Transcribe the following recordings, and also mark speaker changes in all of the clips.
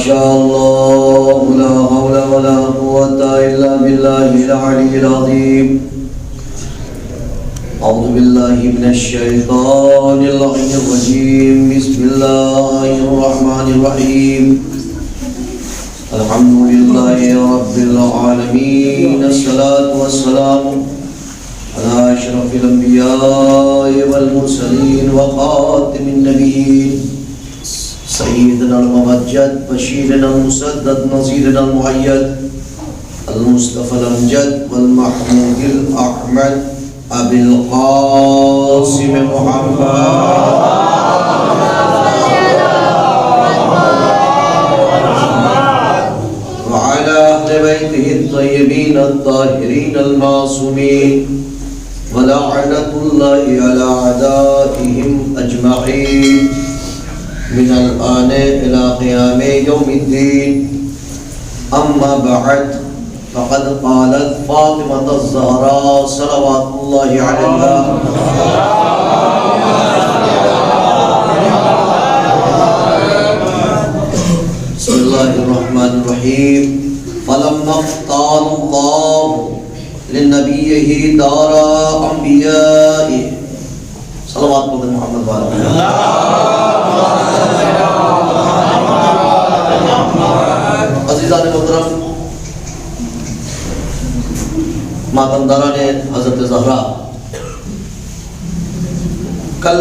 Speaker 1: شاء الله لا حول ولا قوة إلا بالله العلي العظيم. أعوذ بالله من الشيطان اللعين الرجيم. بسم الله الرحمن الرحيم. الحمد لله رب العالمين. الصلاة والسلام على أشرف الأنبياء والمرسلين وخاتم النبيين سيدنا الممجد بشيرنا المسدد نظيرنا المؤيد المصطفى الأمجد والمحمود الأحمد أبي القاسم محمد وعلى أهل بيته الطيبين الطاهرين المعصومين ولعنة الله على أعدائهم أجمعين من الآن إلى قيام يوم الدين. أما بعد فقد قالت فاطمة الزهراء صلوات الله عليها بسم الله الرحمن الرحيم. فلما اختار الله لنبيه دار أنبيائه صلوات محمد وعلى عزیزان محترم، ماتمداران حضرت زہرا، کل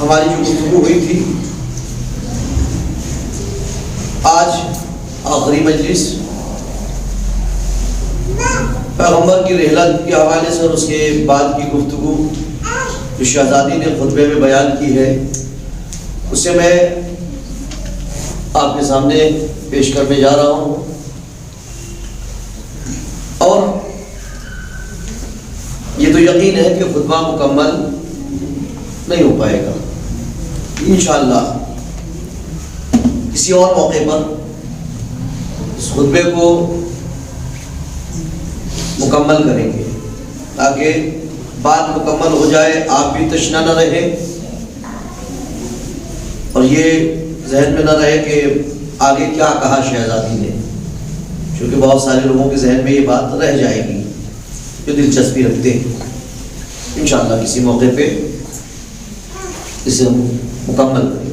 Speaker 1: ہماری جو گفتگو ہوئی تھی، آج آخری مجلس پیغمبر کی رحلت کے حوالے سے اور اس کے بعد کی گفتگو جو شہزادی نے خطبے میں بیان کی ہے، اسے میں آپ کے سامنے پیش کرنے جا رہا ہوں. اور یہ تو یقین ہے کہ خطبہ مکمل نہیں ہو پائے گا. انشاءاللہ کسی اور موقع پر اس خطبے کو مکمل کریں گے تاکہ بات مکمل ہو جائے، آپ بھی تشنا نہ رہے اور یہ ذہن میں نہ رہے کہ آگے کیا کہا شہزادی نے، کیونکہ بہت سارے لوگوں کے ذہن میں یہ بات رہ جائے گی جو دلچسپی رکھتے ہیں. انشاءاللہ کسی موقع پہ اسے مکمل کریں.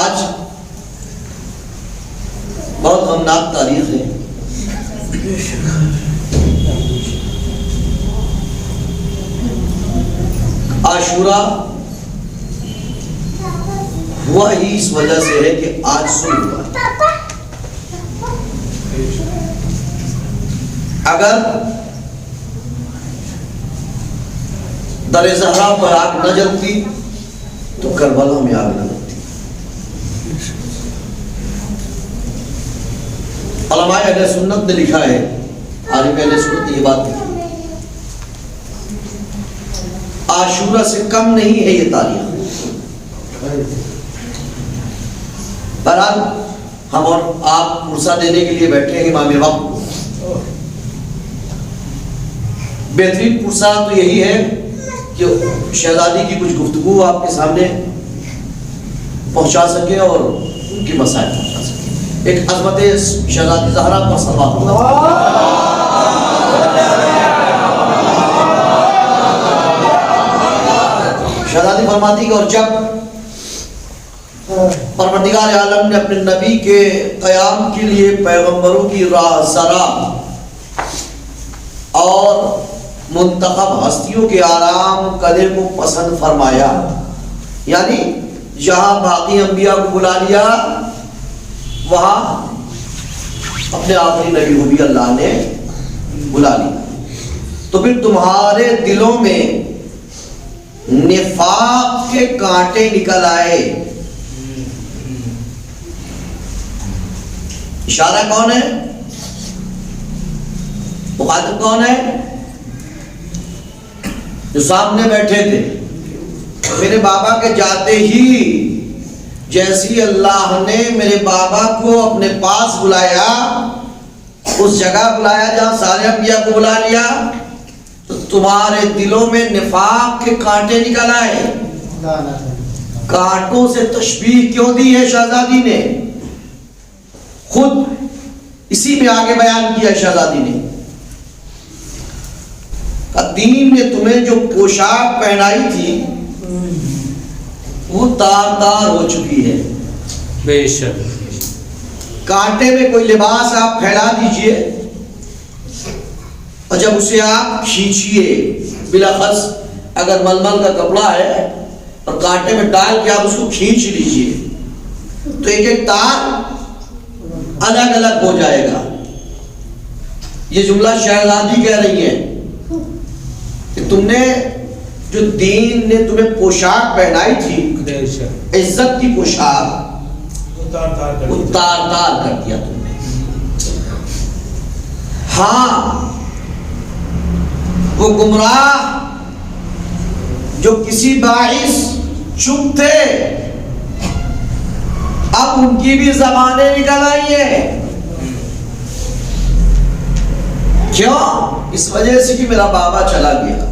Speaker 1: آج بہت غمناک تاریخ ہے. عاشورہ ہوا ہی اس وجہ سے ہے کہ آج سن ہوا. اگر در زہرا پر آگ نہ جلتی تو کربلا میں آگ نہ لگتی. علماء اہل سنت نے لکھا ہے، عالم اہل سنت نے یہ بات لکھی، عاشورہ سے کم نہیں ہے یہ تاریخ. بہرحال ہم اور آپ پرسہ دینے کے لیے بیٹھے ہیں امام وقت. بہترین پرسہ تو یہی ہے کہ شہزادی کی کچھ گفتگو آپ کے سامنے پہنچا سکے اور ان کی مسائل پہنچا سکے. ایک عظمت شہزادی زہرا پر صلوات اللہ. شہزادی فرماتی کہ اور جب پروردگار عالم نے اپنے نبی کے قیام کے لیے پیغمبروں کی راہ زرا اور منتخب ہستیوں کے آرام قدے کو پسند فرمایا، یعنی جہاں باقی انبیاء کو بلا لیا وہاں اپنے آخری نبی کو بھی اللہ نے بلا لیا، تو پھر تمہارے دلوں میں نفاق کے کانٹے نکل آئے. اشارہ کون ہے؟ مخاطب کون ہے؟ جو سامنے بیٹھے تھے. میرے بابا کے جاتے ہی جیسی اللہ نے میرے بابا کو اپنے پاس بلایا، اس جگہ بلایا جہاں سارے انبیاء کو بلا لیا، تو تمہارے دلوں میں نفاق کے کانٹے نکل آئے. کانٹوں سے تشبیہ کیوں دی ہے شہزادی نے؟ خود اسی میں آگے بیان کیا شہزادی نے، دین نے تمہیں جو پوشاک پہنائی تھی وہ تار تار ہو چکی ہے.
Speaker 2: بے شک.
Speaker 1: کانٹے میں کوئی لباس آپ پھیلا دیجئے اور جب اسے آپ کھینچیے، بالاخص اگر ململ کا کپڑا ہے اور کانٹے میں ڈال کے آپ اس کو کھینچ لیجئے تو ایک ایک تار الگ الگ ہو جائے گا. یہ جملہ شہزادی کہہ رہی ہے کہ تم نے جو دین نے تمہیں پوشاک پہنائی تھی، عزت کی پوشاک، وہ تار تار کر دیا تم نے. ہاں، وہ گمراہ جو کسی باعث چپ تھے، اب ان کی بھی زبانیں نکل آئی ہیں. کیوں؟ اس وجہ سے کہ میرا بابا چلا گیا.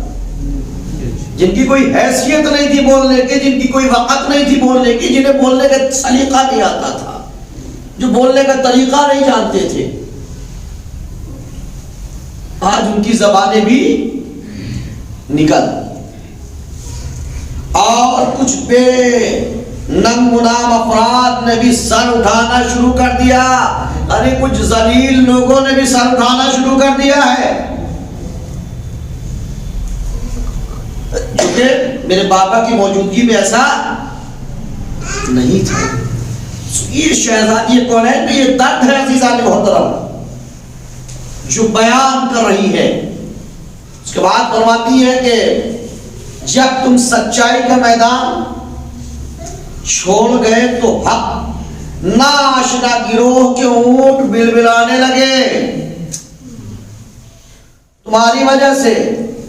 Speaker 1: جن کی کوئی حیثیت نہیں تھی بولنے کی، جن کی کوئی وقت نہیں تھی بولنے کی، جنہیں بولنے کا سلیقہ نہیں آتا تھا، جو بولنے کا طریقہ نہیں جانتے تھے، آج ان کی زبانیں بھی نکل. اور کچھ بے ننگ منام افراد نے بھی سر اٹھانا شروع کر دیا، یعنی کچھ ذلیل لوگوں نے بھی سر اٹھانا شروع کر دیا ہے. کیونکہ میرے بابا کی موجودگی میں ایسا نہیں تھا. یہ شہزادی کون ہے؟ یہ درد ہے عزیزان محترم جو بیان کر رہی ہے. اس کے بعد فرماتی ہے کہ جب تم سچائی کا میدان چھوڑ گئے تو حق ناشنا گروہ کے اونٹ بلبلانے لگے تمہاری وجہ سے،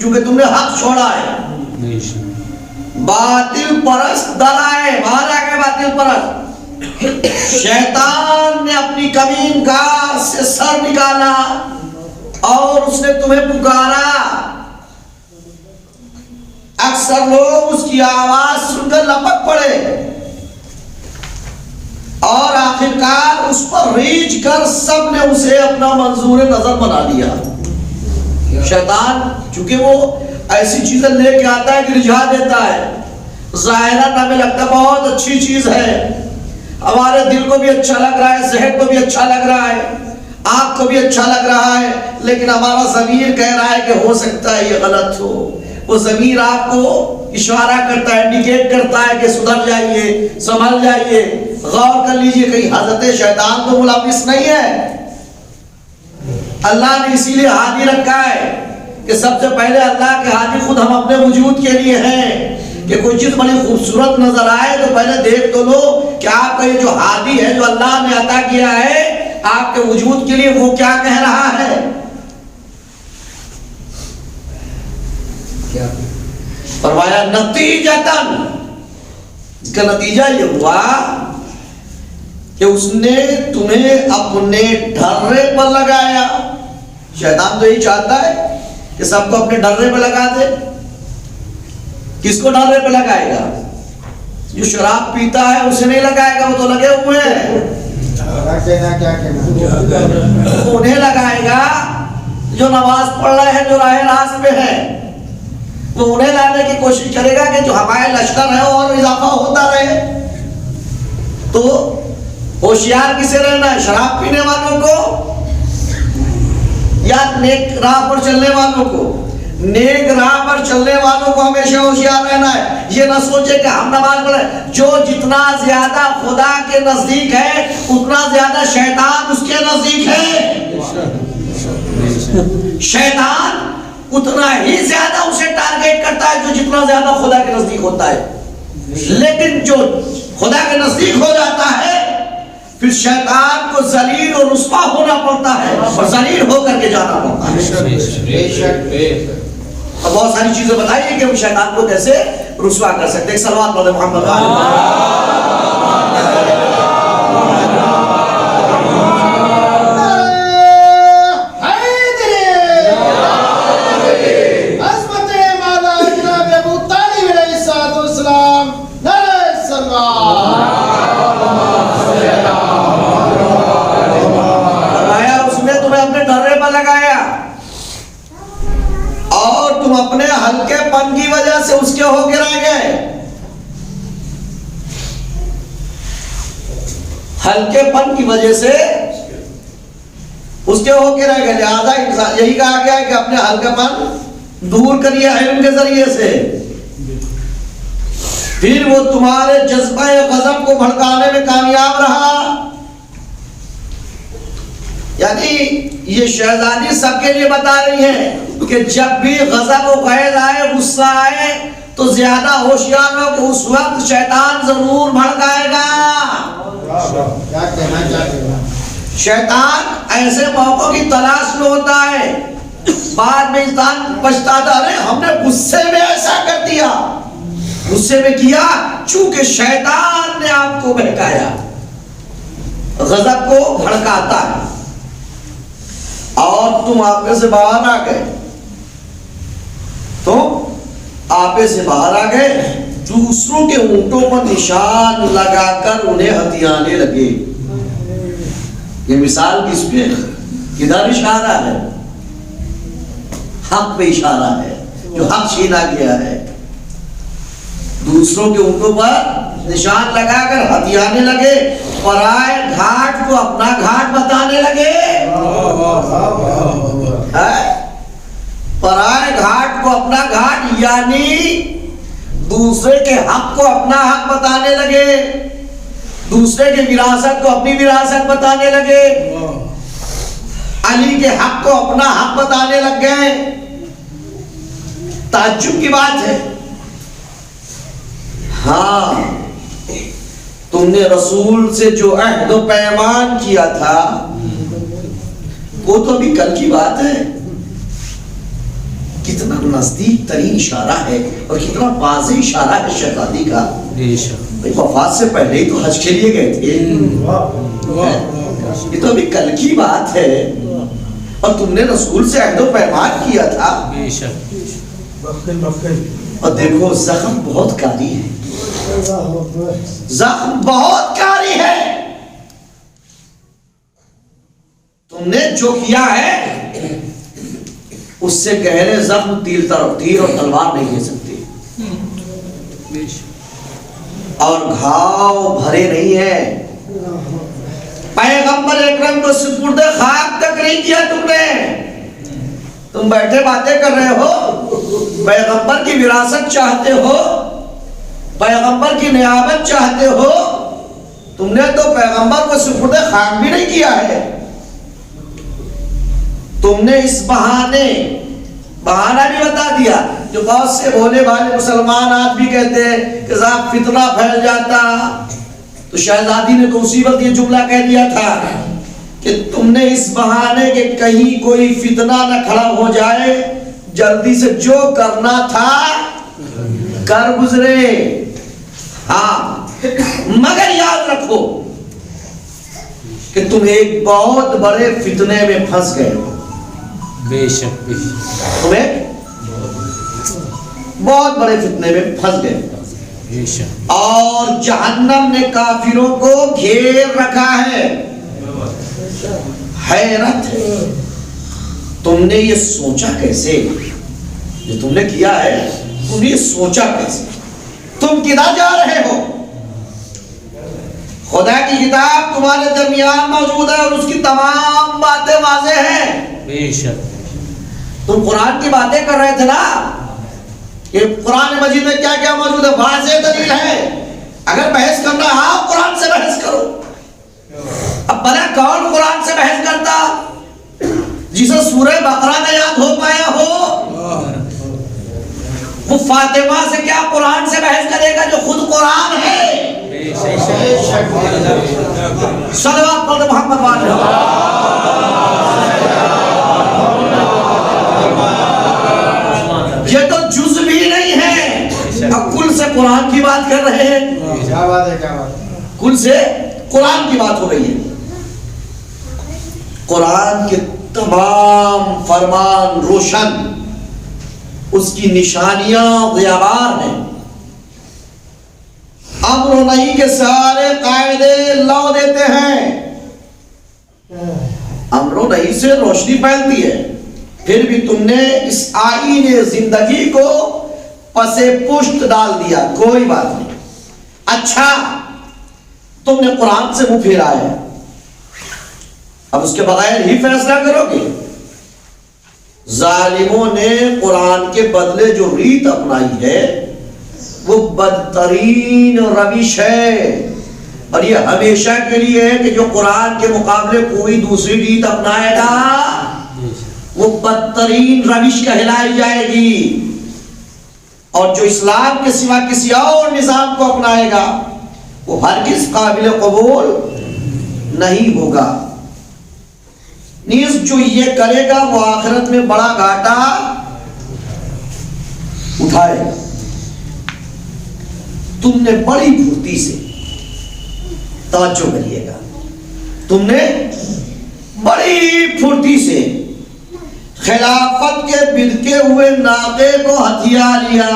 Speaker 1: کیونکہ تم نے حق چھوڑا ہے. باطل پرست در آئے، باہر آ گئے باطل پرست. شیطان نے اپنی کمین کار سے سر نکالا اور اس نے تمہیں پکارا. اکثر لوگ اس کی آواز سن کر لپک پڑے اور آخرکار اس پر ریچھ کر سب نے اسے اپنا منظور نظر بنا لیا. شیطان چونکہ وہ ایسی چیزیں لے کے آتا ہے کہ رجھا دیتا ہے. ظاہراً ہمیں لگتا ہے بہت اچھی چیز ہے، ہمارے دل کو بھی اچھا لگ رہا ہے، ذہن کو بھی اچھا لگ رہا ہے، آنکھ کو بھی اچھا لگ رہا ہے، لیکن ہمارا ضمیر کہہ رہا ہے کہ ہو سکتا ہے یہ غلط ہو. وہ ضمیر آپ کو اشارہ کرتا ہے، انڈیکیٹ کرتا ہے کہ سدھر جائیے، سنبھل جائیے، غور کر لیجئے کہیں حضرت شیطان تو ملوث نہیں ہے. اللہ نے اسی لیے ہادی رکھا ہے کہ سب سے پہلے اللہ کے ہادی خود ہم اپنے وجود کے لیے ہیں. کہ کوئی چیز بڑی خوبصورت نظر آئے تو پہلے دیکھ تو لو کہ آپ کا یہ جو ہادی ہے جو اللہ نے عطا کیا ہے آپ کے وجود کے لیے، وہ کیا کہہ رہا ہے. فرمایا نتیجتاً، اس کا نتیجہ یہ ہوا کہ اس نے تمہیں اپنے ڈھرے پر لگایا. شیطان تو یہی چاہتا ہے کہ سب کو اپنے ڈھرے پہ لگا دے. کس کو ڈھرے پہ لگائے گا؟ جو شراب پیتا ہے اسے نہیں لگائے گا، وہ تو لگے ہوئے ہیں. انہیں لگائے گا جو نماز پڑھ رہے ہیں، جو راہ راست پہ ہیں. وہ انہیں لانے کی کوشش کرے گا کہ جو ہمارے لشکر ہے اور اضافہ ہوتا رہے. تو ہوشیار کسے رہنا ہے؟ شراب پینے والوں کو یا نیک راہ پر چلنے والوں کو؟ نیک راہ پر چلنے والوں کو ہمیشہ ہوشیار رہنا ہے. یہ نہ سوچے کہ ہم نماز پڑھیں. جو جتنا زیادہ خدا کے نزدیک ہے اتنا زیادہ شیطان اس کے نزدیک ہے. شیطان اتنا ہی زیادہ اسے ٹارگیٹ کرتا ہے جو جتنا زیادہ خدا کے نزدیک ہوتا ہے. لیکن جو خدا کے نزدیک ہو جاتا ہے پھر شیطان کو ذلیل اور رسوا ہونا پڑتا ہے اور ذلیل ہو کر کے جانا پڑتا ہے. اب بہت ساری چیزیں بتائیے کہ ہم شیطان کو کیسے رسوا کر سکتے ہیں. صلوات پڑھیں محمد ہلکے پن کی وجہ سے اس کے ہو کے رہ گئے. لہذا انسان یہی کہا گیا ہے کہ اپنے ہلکے پن دور کریے علم کے ذریعے سے. پھر وہ تمہارے جذبہ غضب کو بھڑکانے میں کامیاب رہا. یعنی یہ شہزادی سب کے لیے بتا رہی ہے کہ جب بھی غضب و غیظ آئے, غصہ آئے, تو زیادہ ہوشیار ہو کہ اس وقت شیطان ضرور بھڑکائے گا. شیطان ایسے موقعوں کی تلاش میں ہوتا ہے. بعد میں انسان پچھتاتا ہے, ہم نے غصے میں ایسا کر دیا. غصے میں کیا چونکہ شیطان نے آپ کو بہکایا. غضب کو بھڑکاتا ہے اور تم آپے سے باہر آ گئے. تم آپے سے باہر آ گئے, دوسروں کے اونٹوں پر نشان لگا کر انہیں ہتھیانے لگے. یہ مثال کس پہ, کدھر اشارہ ہے؟ حق پہ اشارہ ہے, جو حق چھینا گیا ہے. دوسروں کے اونٹوں پر نشان لگا کر ہتھیانے لگے, پرائے گھاٹ کو اپنا گھاٹ بتانے لگے. پرائے گھاٹ کو اپنا گھاٹ یعنی دوسرے کے حق کو اپنا حق بتانے لگے, دوسرے کے وراثت کو اپنی وراثت بتانے لگے, علی کے حق کو اپنا حق بتانے لگ گئے. تعجب کی بات ہے. ہاں, تم نے رسول سے جو عہد و پیمان کیا تھا وہ تو ابھی کل کی بات ہے. کتنا نزدیک ترین اشارہ ہے اور کتنا واضح اشارہ ہے شہزادی کا. وفات سے پہلے ہی تو حج کے لیے گئے تھے. یہ تو ابھی کل کی بات ہے اور تم نے رسول سے عہد و پیمان کیا تھا. اور دیکھو زخم بہت کاری ہے, زخم بہت کاری ہے. تم نے جو کیا ہے اس سے گہرے زخم تیر اور تلوار نہیں دے سکتے, اور گھاؤ بھرے نہیں ہیں. پیغمبر اکرم کو سپرد خاک تک نہیں کیا تم نے. تم بیٹھے باتیں کر رہے ہو, پیغمبر کی وراثت چاہتے ہو, پیغمبر کی نیابت چاہتے ہو, تم نے تو پیغمبر کو سپرد خاک بھی نہیں کیا ہے. تم نے اس بہانہ بھی بتا دیا جو بہت سے بھولے بھالے مسلمان آج بھی کہتے ہیں کہ صاحب فتنہ پھیل جاتا. تو شہزادی نے تو اسی وقت یہ جملہ کہہ دیا تھا کہ تم نے اس بہانے کہ کہیں کوئی فتنہ نہ کھڑا ہو جائے, جلدی سے جو کرنا تھا کر گزرے. ہاں, مگر یاد رکھو کہ تم ایک بہت بڑے فتنے میں پھنس گئے ہو.
Speaker 2: بے شک
Speaker 1: تمہیں بہت بڑے فتنے میں پھنس گئے.
Speaker 2: بے شک.
Speaker 1: اور جہنم نے کافروں کو گھیر رکھا ہے. حیرت ہے, تم نے یہ سوچا کیسے؟ جو تم نے کیا ہے تم نے یہ سوچا کیسے؟ تم کدھر جا رہے ہو؟ خدا کی کتاب تمہارے درمیان موجود ہے اور اس کی تمام باتیں واضح ہیں.
Speaker 2: بے شک.
Speaker 1: تم قرآن کی باتیں کر رہے تھے نا, کہ قرآن مجید میں کیا کیا موجود ہے, واضح دلیل ہے. اگر بحث کرنا ہے آپ قرآن سے بحث کرو. اب بنا کون قرآن سے بحث کرتا جسے سورہ بقرہ نہ یاد ہو پایا ہو؟ وہ فاطمہ سے کیا قرآن سے بحث کرے گا جو خود قرآن ہے؟ صلوات پڑھ محمد والے. یہ تو جز بھی نہیں ہے, اب کل سے قرآن کی بات کر رہے ہیں.
Speaker 3: کیا بات ہے, کیا بات ہے.
Speaker 1: کل سے قرآن کی بات ہو رہی ہے. قرآن کے تمام فرمان روشن, اس کی نشانیاں ضیابار ہیں. امر و نہی کے سارے قاعدے لو دیتے ہیں. امر و نہی سے روشنی پھیلتی ہے. پھر بھی تم نے اس آئین زندگی کو پس پشت ڈال دیا. کوئی بات نہیں. اچھا تم نے قرآن سے منہ پھیرا ہے، اب اس کے بغیر ہی فیصلہ کرو گے؟ ظالموں نے قرآن کے بدلے جو ریت اپنائی ہے وہ بدترین روش ہے، اور یہ ہمیشہ کے لیے ہے کہ جو قرآن کے مقابلے کوئی دوسری ریت اپنائے گا وہ بدترین روش کہلائی جائے گی، اور جو اسلام کے سوا کسی اور نظام کو اپنائے گا وہ ہرگز قابل قبول نہیں ہوگا۔ نیز جو یہ کرے گا وہ آخرت میں بڑا گھاٹا اٹھائے گا۔ تم نے بڑی پھرتی سے، توجہ کریے گا، تم نے بڑی پھرتی سے خلافت کے بدکے ہوئے ناقے کو ہتھیار لیا۔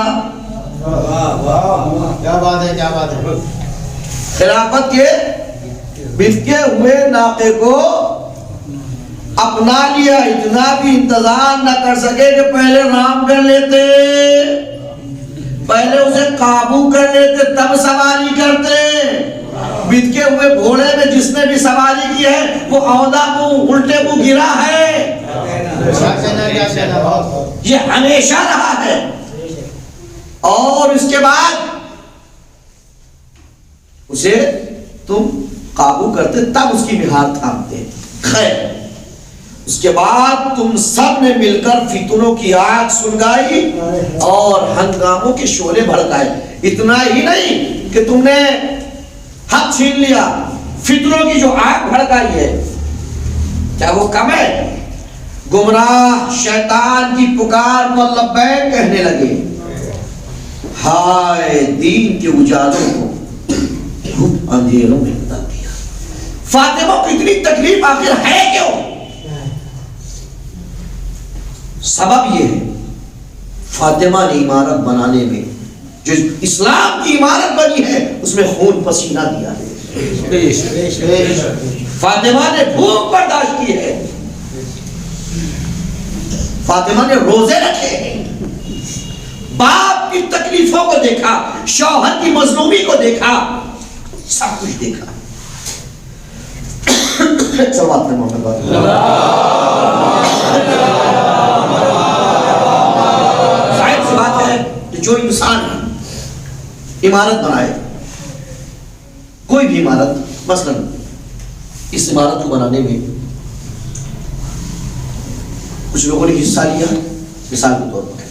Speaker 3: کیا بات ہے، کیا بات ہے۔
Speaker 1: خلافت کے بدکے ہوئے ناقے کو اپنا لیا، اتنا بھی انتظار نہ کر سکے کہ پہلے رام کر لیتے، پہلے اسے قابو کر لیتے تب سواری کرتے۔ بدکے ہوئے گھوڑے میں جس نے بھی سواری کی ہے وہ عہدہ منہ الٹے منہ گرا ہے، یہ ہمیشہ رہا ہے۔ اور اس کے بعد اسے تم قابو کرتے تب اس کی مہار تھامتے۔ خیر، اس کے بعد تم سب نے مل کر فتنوں کی آگ سلگائی اور ہنگاموں کے شعلے بھڑکائے۔ اتنا ہی نہیں کہ تم نے حق چھین لیا، فتنوں کی جو آگ بھڑکائی ہے کیا وہ کم ہے؟ گمراہ شیطان کی پکار کو لبیک کہنے لگے۔ ہائے دین کے اجالوں کو دھوپ اندھیروں میں بدل دیا۔ فاطمہ کو اتنی تکلیف آخر ہے کیوں؟ سبب یہ ہے فاطمہ نے عمارت بنانے میں، جو اسلام کی عمارت بنی ہے اس میں خون پسینہ دیا ہے۔ فاطمہ نے بھوک برداشت کی ہے، فاطمہ نے روزے رکھے ہیں، باپ کی تکلیفوں کو دیکھا، شوہر کی مظلومی کو دیکھا، سب کچھ دیکھا۔ سوات میں محمد بات ظاہر سی بات ہے کہ جو انسان عمارت بنائے، کوئی بھی عمارت، مثلا اس عمارت کو بنانے میں کچھ لوگوں نے حصہ لیا، مثال کے طور پر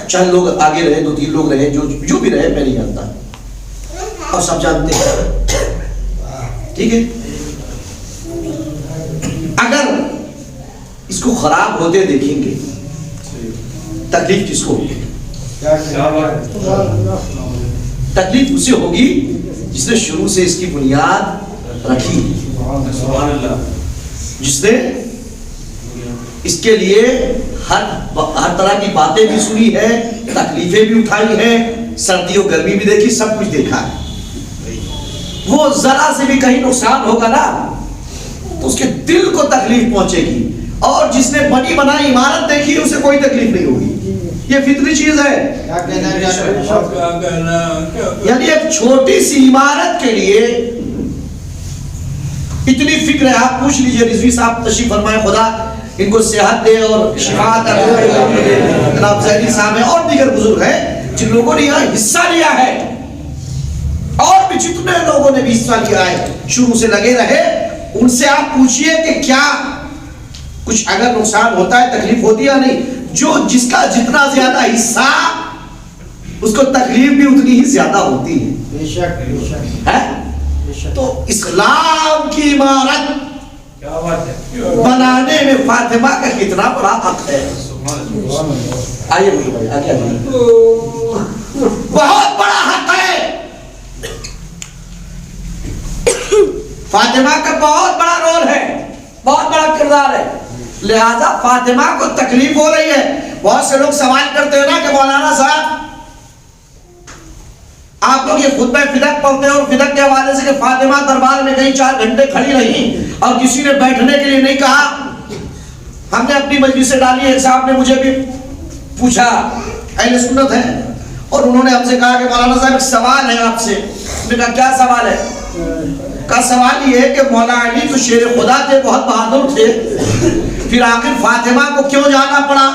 Speaker 1: چند لوگ آگے رہے، 2-3 لوگ رہے، جو بھی رہے میں نہیں جانتا، اب سب جانتے ہیں، ٹھیک ہے۔ اگر اس کو خراب ہوتے دیکھیں گے تکلیف کس کو ہوگی؟ تکلیف اسے ہوگی جس نے شروع سے اس کی بنیاد رکھی، جس نے اس کے لیے ہر طرح کی باتیں بھی سنی ہے، تکلیفیں بھی اٹھائی ہیں، سردی و گرمی بھی دیکھی، سب کچھ دیکھا ہے۔ وہ ذرا سے بھی کہیں نقصان ہوگا نا تو اس کے دل کو تکلیف پہنچے گی، اور جس نے بنی بنائی عمارت دیکھی اسے کوئی تکلیف نہیں ہوگی، یہ فطری چیز ہے۔ یعنی ایک چھوٹی سی عمارت کے لیے اتنی فکر ہے۔ آپ پوچھ لیجئے، رضوی صاحب تشریف فرمائے، خدا ان کو صحت دے اور شفا عطا کرے، جناب زہری صاحب ہیں اور دیگر بزرگ ہیں جن لوگوں نے یہاں حصہ لیا ہے، اور بھی جتنے لوگوں نے بھی حصہ لیا ہے، شروع سے لگے رہے، ان سے آپ پوچھئے کہ کیا کچھ اگر نقصان ہوتا ہے تکلیف ہوتی ہے نہیں؟ جس کا جتنا زیادہ حصہ اس کو تکلیف بھی اتنی ہی زیادہ ہوتی ہے۔
Speaker 3: بے شک، بے شک، بے شک۔
Speaker 1: تو اسلام کی عمارت بنانے میں فاطمہ کا کتنا بڑا حق ہے۔ آئیے بھائی، آگے آئیے، بہت بڑا حق ہے، فاطمہ کا بہت بڑا رول ہے، بہت بڑا کردار ہے۔ لہذا فاطمہ کو تکلیف ہو رہی ہے۔ بہت سے لوگ سوال کرتے ہیں نا کہ مولانا صاحب آپ لوگ یہ خطبہ فدق پڑھتے ہیں اور فدق کے حوالے سے کہ فاطمہ دربار میں کہیں 4 گھنٹے کھڑی رہی اور کسی نے بیٹھنے کے لیے نہیں کہا۔ ہم نے اپنی مجلس سے ڈالی، ایک صاحب نے مجھے بھی پوچھا، اہل سنت ہے، اور انہوں نے ہم سے کہا کہ مولانا صاحب ایک سوال ہے آپ سے. ہم نے کہا کیا سوال ہے؟ کا سوال یہ ہے کہ مولا علی تو شیر خدا تھے, بہت بہادر تھے, پھر آخر فاطمہ کو کیوں جانا پڑا؟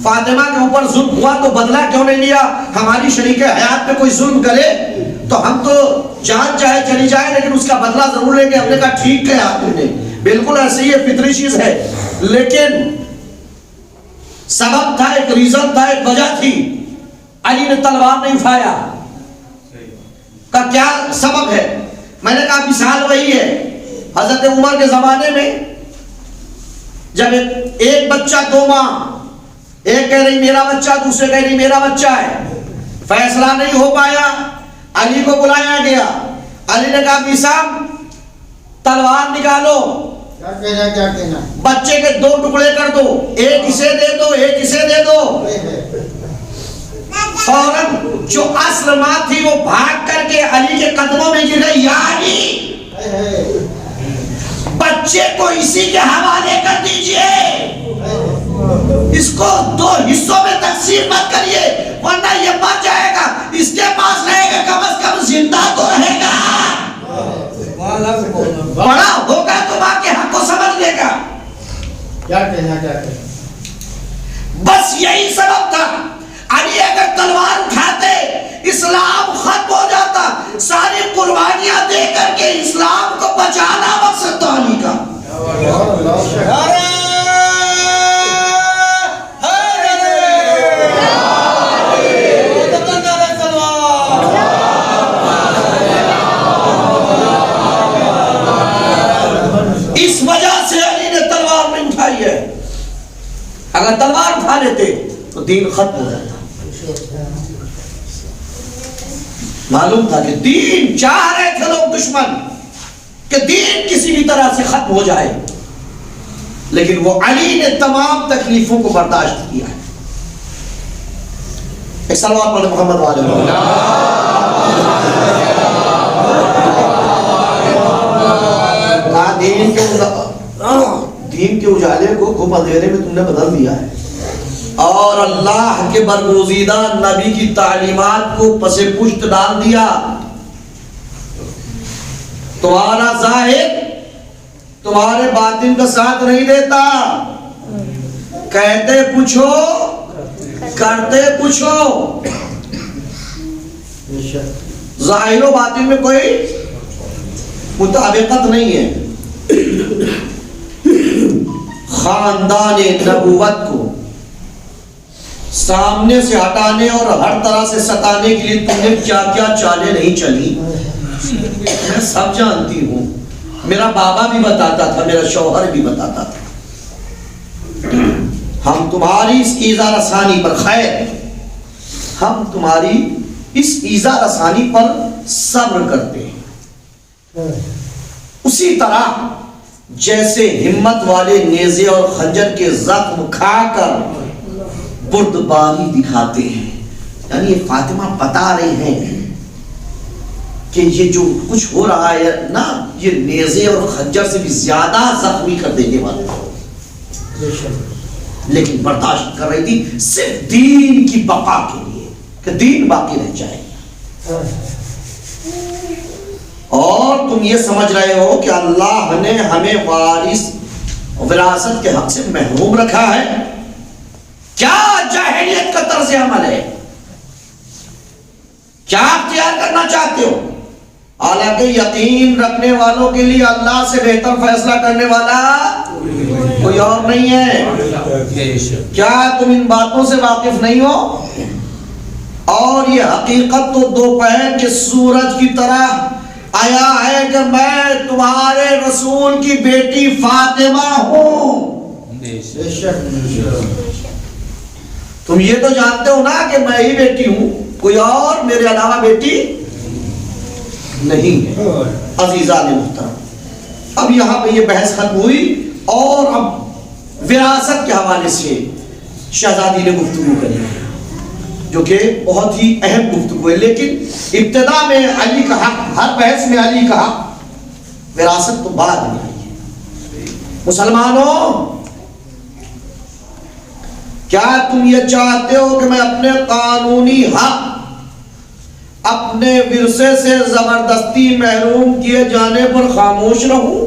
Speaker 1: فاطمہ کے اوپر ظلم ہوا تو بدلہ کیوں نہیں لیا؟ ہماری شریک حیات پہ کوئی ظلم کرے تو ہم تو جان چاہے چلی جائے لیکن اس کا بدلہ ضرور لیں گے. ہم نے کہا ٹھیک ہے آپ نے, بالکل ایسے ہی فطری چیز ہے, لیکن سبب تھا, ایک ریزن تھا, ایک وجہ تھی. علی نے تلوار نہیں اٹھایا کا کیا سبب ہے؟ میں نے کہا مثال وہی ہے حضرت عمر کے زمانے میں جب ایک بچہ دو ماں, ایک کہہ رہی میرا بچہ, دوسرے کہہ رہی میرا بچہ ہے, فیصلہ نہیں ہو پایا, علی کو بلایا گیا. علی نے کہا میثاق تلوار نکالو,
Speaker 3: کیا کہنا
Speaker 1: بچے کے 2 ٹکڑے کر دو, ایک اسے دے دو, ایک اسے دے دو. فوراً جو اصل ماں تھی وہ بھاگ کر کے علی کے قدموں میں گر گئی, یا علی بچے کو اسی کے حوالے کر دیجئے, اس کو 2 حصوں میں تقسیم مت کریے ورنہ یہ مر جائے گا, اس کے پاس رہے گا کم از کم زندہ تو رہے گا, بڑا ہوگا تو ماں کے حق کو سمجھ لے گا.
Speaker 3: کیا کہنا
Speaker 1: بس یہی سبب تھا. علی اگر تلوار اٹھاتے اسلام ختم ہو جاتا, ساری قربانیاں دے کر کے اسلام کو بچانا مقصد تھا علی کا. اس وجہ سے علی نے تلوار نہیں اٹھائی ہے. اگر تلوار اٹھا لیتے تو دین ختم ہو جاتا. معلوم تھا کہ دین چاہ رہے تھے لوگ دشمن کہ دین کسی بھی طرح سے ختم ہو جائے, لیکن وہ علی نے تمام تکلیفوں کو برداشت کیا ہے. ایک صلوات پڑھیں محمد والے دین کے اجالے کو گھم اندھیرے میں تم نے بدل دیا ہے, اور اللہ کے برگزیدہ نبی کی تعلیمات کو پس پشت ڈال دیا. تمہارا ظاہر تمہارے باطن کا ساتھ نہیں دیتا, کہتے پوچھو کرتے پوچھو, ظاہر و باطن میں کوئی مطابقت نہیں ہے. خاندان نبوت کو سامنے سے ہٹانے اور ہر طرح سے ستانے کے لیے تم نے کیا کیا چالیں نہیں چلی, میں سب جانتی ہوں. میرا بابا بھی بتاتا تھا, میرا شوہر بھی بتاتا تھا. ہم تمہاری اس ایذا رسانی پر, خیر ہم تمہاری اس ایذا رسانی پر صبر کرتے ہیں, اسی طرح جیسے ہمت والے نیزے اور خنجر کے زخم کھا کر بردباری دکھاتے ہیں. یعنی یہ فاطمہ بتا رہے ہیں کہ یہ جو کچھ ہو رہا ہے نا, یہ نیزے اور خنجر سے بھی زیادہ زخمی کر دینے والا ہے, لیکن برداشت کر رہی تھی صرف دین کی بقا کے لیے کہ دین باقی رہ جائے. اور تم یہ سمجھ رہے ہو کہ اللہ نے ہمیں وارث وراثت کے حق سے محروم رکھا ہے. کیا جاہلیت کا طرز عمل ہے, کیا اختیار کرنا چاہتے ہو؟ حالانکہ یقین رکھنے والوں کے لیے اللہ سے بہتر فیصلہ کرنے والا کوئی اور نہیں ہے. کیا تم ان باتوں سے واقف نہیں ہو؟ اور یہ حقیقت تو دوپہر کے سورج کی طرح آیا ہے کہ میں تمہارے رسول کی بیٹی فاطمہ ہوں. تم یہ تو جانتے ہو نا کہ میں ہی بیٹی ہوں, کوئی اور میرے علاوہ بیٹی نہیں ہے. عزیزان محترم, اب یہاں پہ یہ بحث ختم ہوئی اور اب وراثت کے حوالے سے شہزادی نے گفتگو کری جو کہ بہت ہی اہم گفتگو ہے. لیکن ابتدا میں علی کا حق, ہر بحث میں علی کا حق, وراثت تو بعد میں آئی ہے. مسلمانوں, کیا تم یہ چاہتے ہو کہ میں اپنے قانونی حق اپنے ورثے سے زبردستی محروم کیے جانے پر خاموش رہوں؟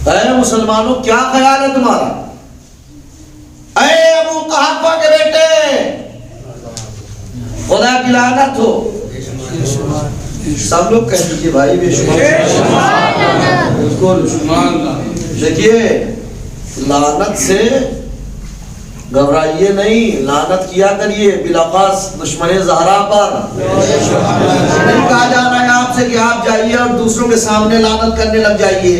Speaker 1: اے مسلمانوں کیا خیال ہے تمہارا؟ اے ابو قحافہ کے بیٹے، خدا کی لعنت ہو۔ سب لوگ کہہ دیجیے بھائی بے شمار بالکل۔ دیکھیے لعنت سے گھبرائیے نہیں، لعنت کیا کریے بالاخص دشمن زہرا پر۔ نہیں کہا جا رہا ہے آپ سے کہ آپ جائیے اور دوسروں کے سامنے لعنت کرنے لگ جائیے،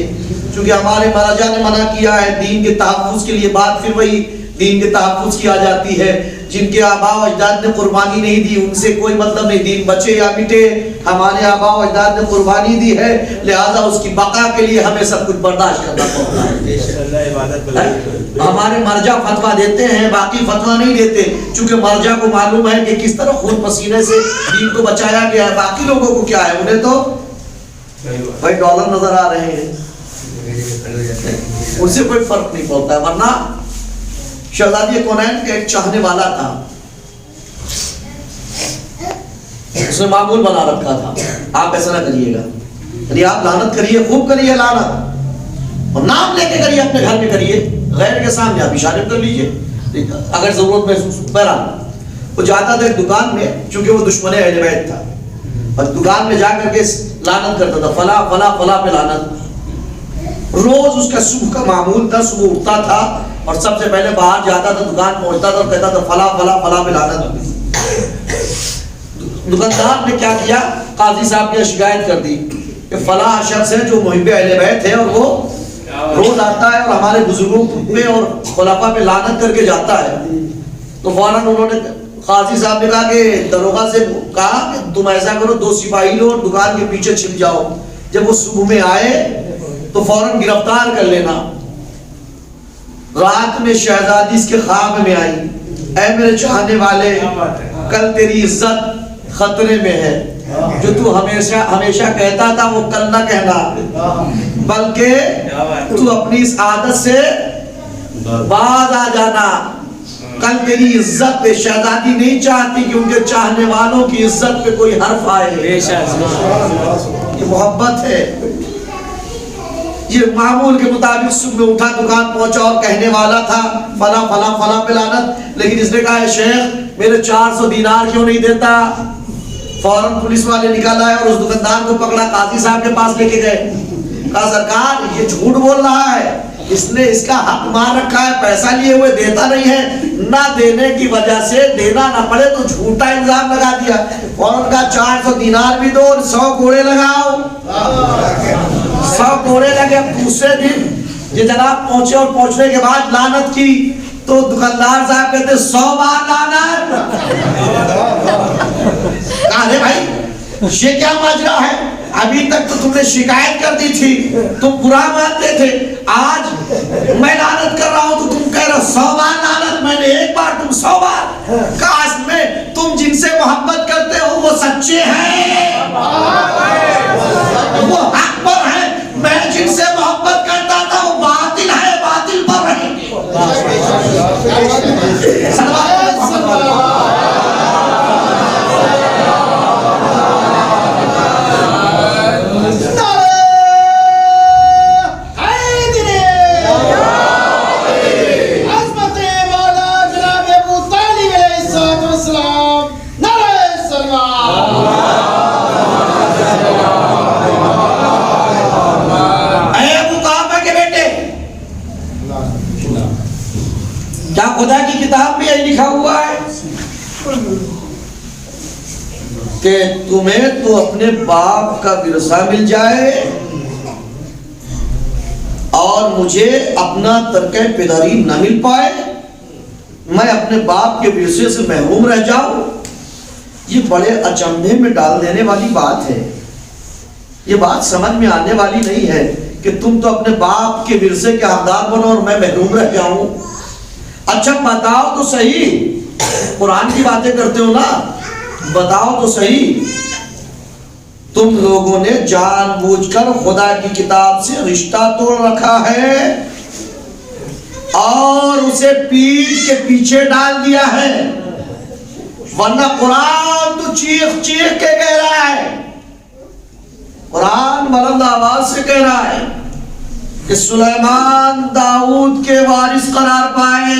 Speaker 1: چونکہ ہمارے مہاراجا نے منع کیا ہے۔ دین کے تحفظ کے لیے بات پھر وہی دین کے تحفظ کی آ جاتی ہے۔ جن کے آباء و اجداد نے قربانی نہیں دی ان سے کوئی مطلب نہیں، دین بچے یا مٹے، ہمارے آباء و اجداد نے قربانی دی ہے، لہذا اس کی بقا کے لیے ہمیں سب کچھ برداشت کرنا پڑتا ہے۔ ہمارے مرجع فتویٰ دیتے ہیں، باقی فتویٰ نہیں دیتے، چونکہ مرجع کو معلوم ہے کہ کس طرح خون پسینے سے دین کو بچایا گیا ہے۔ باقی لوگوں کو کیا ہے، انہیں تو بھائی ڈالر نظر آ رہے ہیں، ان سے کوئی فرق نہیں پڑتا ہے۔ ورنہ شہزادی کونین کا ایک چاہنے والا تھا، اس نے معمول بنا رکھا تھا آپ ایسا نہ کریے گا، یعنی آپ لعنت کریے، خوب کریے لعنت، اور نام لے کے کریے، اپنے گھر میں کریے، غیر کے سامنے آپ اشارے کر لیجئے اگر ضرورت محسوس ہو۔ بہرحال وہ جاتا تھا ایک دکان میں، چونکہ وہ دشمن اہل بیت تھا، اور دکان میں جا کر کے لعنت کرتا تھا، فلاں فلاں فلاں پہ لعنت۔ روز اس کا صبح کا معمول تھا، صبح اٹھتا تھا اور سب سے پہلے باہر جاتا تھا، دکان پہنچتا تھا اور کہتا تھا فلاں فلاں فلاں پہ لعنت۔ دکاندار نے کیا کیا، قاضی صاحب نے شکایت کر دی کہ فلاں شخص ہے جو محب اہل بیت ہے اور وہ روز آتا ہے اور ہمارے بزرگوں پہ اور خلفاء پہ لعنت کر کے جاتا ہے۔ تو فوراً انہوں نے قاضی صاحب نے کہا کہ دروغہ سے کہا کہ تم ایسا کرو، 2 سپاہی لو اور دکان کے پیچھے چھپ جاؤ، جب وہ صبح میں آئے تو فوراً گرفتار کر لینا۔ رات میں شہزادی اس کے خواب میں آئی، اے میرے چاہنے والے، کل تیری عزت خطرے میں ہے، جو تو ہمیشہ کہتا تھا وہ کل نہ کہنا، بلکہ تو اپنی اس عادت سے باز آ جانا۔ کل تیری عزت پہ شہزادی نہیں چاہتی کہ ان کے چاہنے والوں کی عزت پہ کوئی حرف آئے، یہ محبت ہے۔ یہ معمول کے مطابق صبح اٹھا، دکان پہنچا اور کہنے والا تھا فلاں فلاں فلاں پہ لعنت، لیکن اس نے کہا ہے شیخ میرے 400 دینار کیوں نہیں دیتا؟ فوراً پولیس والے نکال آئے اور اس دکاندار کو پکڑا، قاضی صاحب کے پاس لے کے گئے۔ کہا سرکار یہ جھوٹ بول رہا ہے، اس نے اس کا حق مار رکھا ہے، پیسہ لیے ہوئے دیتا نہیں ہے، نہ دینے کی وجہ سے دینا نہ پڑے تو جھوٹا الزام لگا دیا۔ فوراً کہا 400 دینار بھی دو اور 100 گھوڑے لگاؤ۔ 100 گھوڑے لگے۔ دوسرے دن یہ جناب پہنچے اور پہنچنے کے بعد لعنت کی تو دکاندار صاحب کہتے 100 بار لعنت۔ کہا رے بھائی یہ کیا ماجرا ہے، ابھی تک تو تم نے شکایت کر دی تھی، تم برا مانتے تھے، آج میں لعنت کر رہا ہوں تو تم کہہ رہے 100 بار لعنت، میں نے ایک بار تم 100 بار۔ کاش میں تم جن سے محبت کرتے ہو وہ سچے ہیں، وہ حق پر ہیں، میں جن سے محبت کرتا تھا وہ باطل ہے، باطل پر رہیں گے۔ کیا خدا کی کتاب میں یہ لکھا ہوا ہے کہ تمہیں تو اپنے باپ کا ورثہ مل جائے اور مجھے اپنا ترکہ پدری نہ مل پائے، میں اپنے باپ کے ورثے سے محروم رہ جاؤں؟ یہ بڑے اچنبھے میں ڈال دینے والی بات ہے، یہ بات سمجھ میں آنے والی نہیں ہے کہ تم تو اپنے باپ کے ورثے کے حقدار بنو اور میں محروم رہ جاؤں۔ اچھا بتاؤ تو صحیح، قرآن کی باتیں کرتے ہو نا، بتاؤ تو صحیح، تم لوگوں نے جان بوجھ کر خدا کی کتاب سے رشتہ توڑ رکھا ہے اور اسے پیٹھ کے پیچھے ڈال دیا ہے، ورنہ قرآن تو چیخ چیخ کے کہہ رہا ہے، قرآن بلند آواز سے کہہ رہا ہے کہ سلیمان داؤد کے وارث قرار پائے،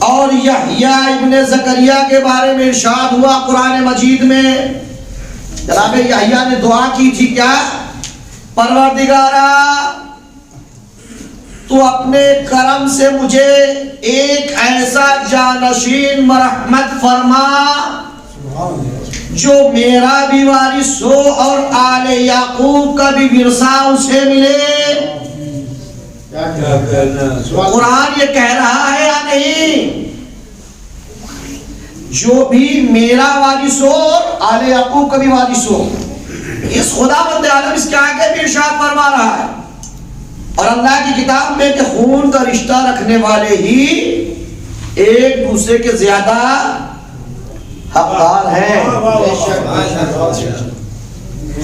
Speaker 1: اور یحییٰ ابن زکریا کے بارے میں ارشاد ہوا قرآن مجید میں، جناب یحییٰ نے دعا کی تھی کیا؟ پروردگارا تو اپنے کرم سے مجھے ایک ایسا جانشین مرحمت فرما جو میرا بھی وارث ہو اور آل یعقوب کا بھی ورثہ اسے ملے۔ قرآن یہ کہہ رہا ہے یا نہیں؟ جو بھی میرا وارث ہو اور آل یعقوب کا بھی وارث ہو۔ اس خدا بند عالم اس کے آگے بھی ارشاد فرما رہا ہے، اور اللہ کی کتاب میں کہ خون کا رشتہ رکھنے والے ہی ایک دوسرے کے زیادہ حقدار ہیں۔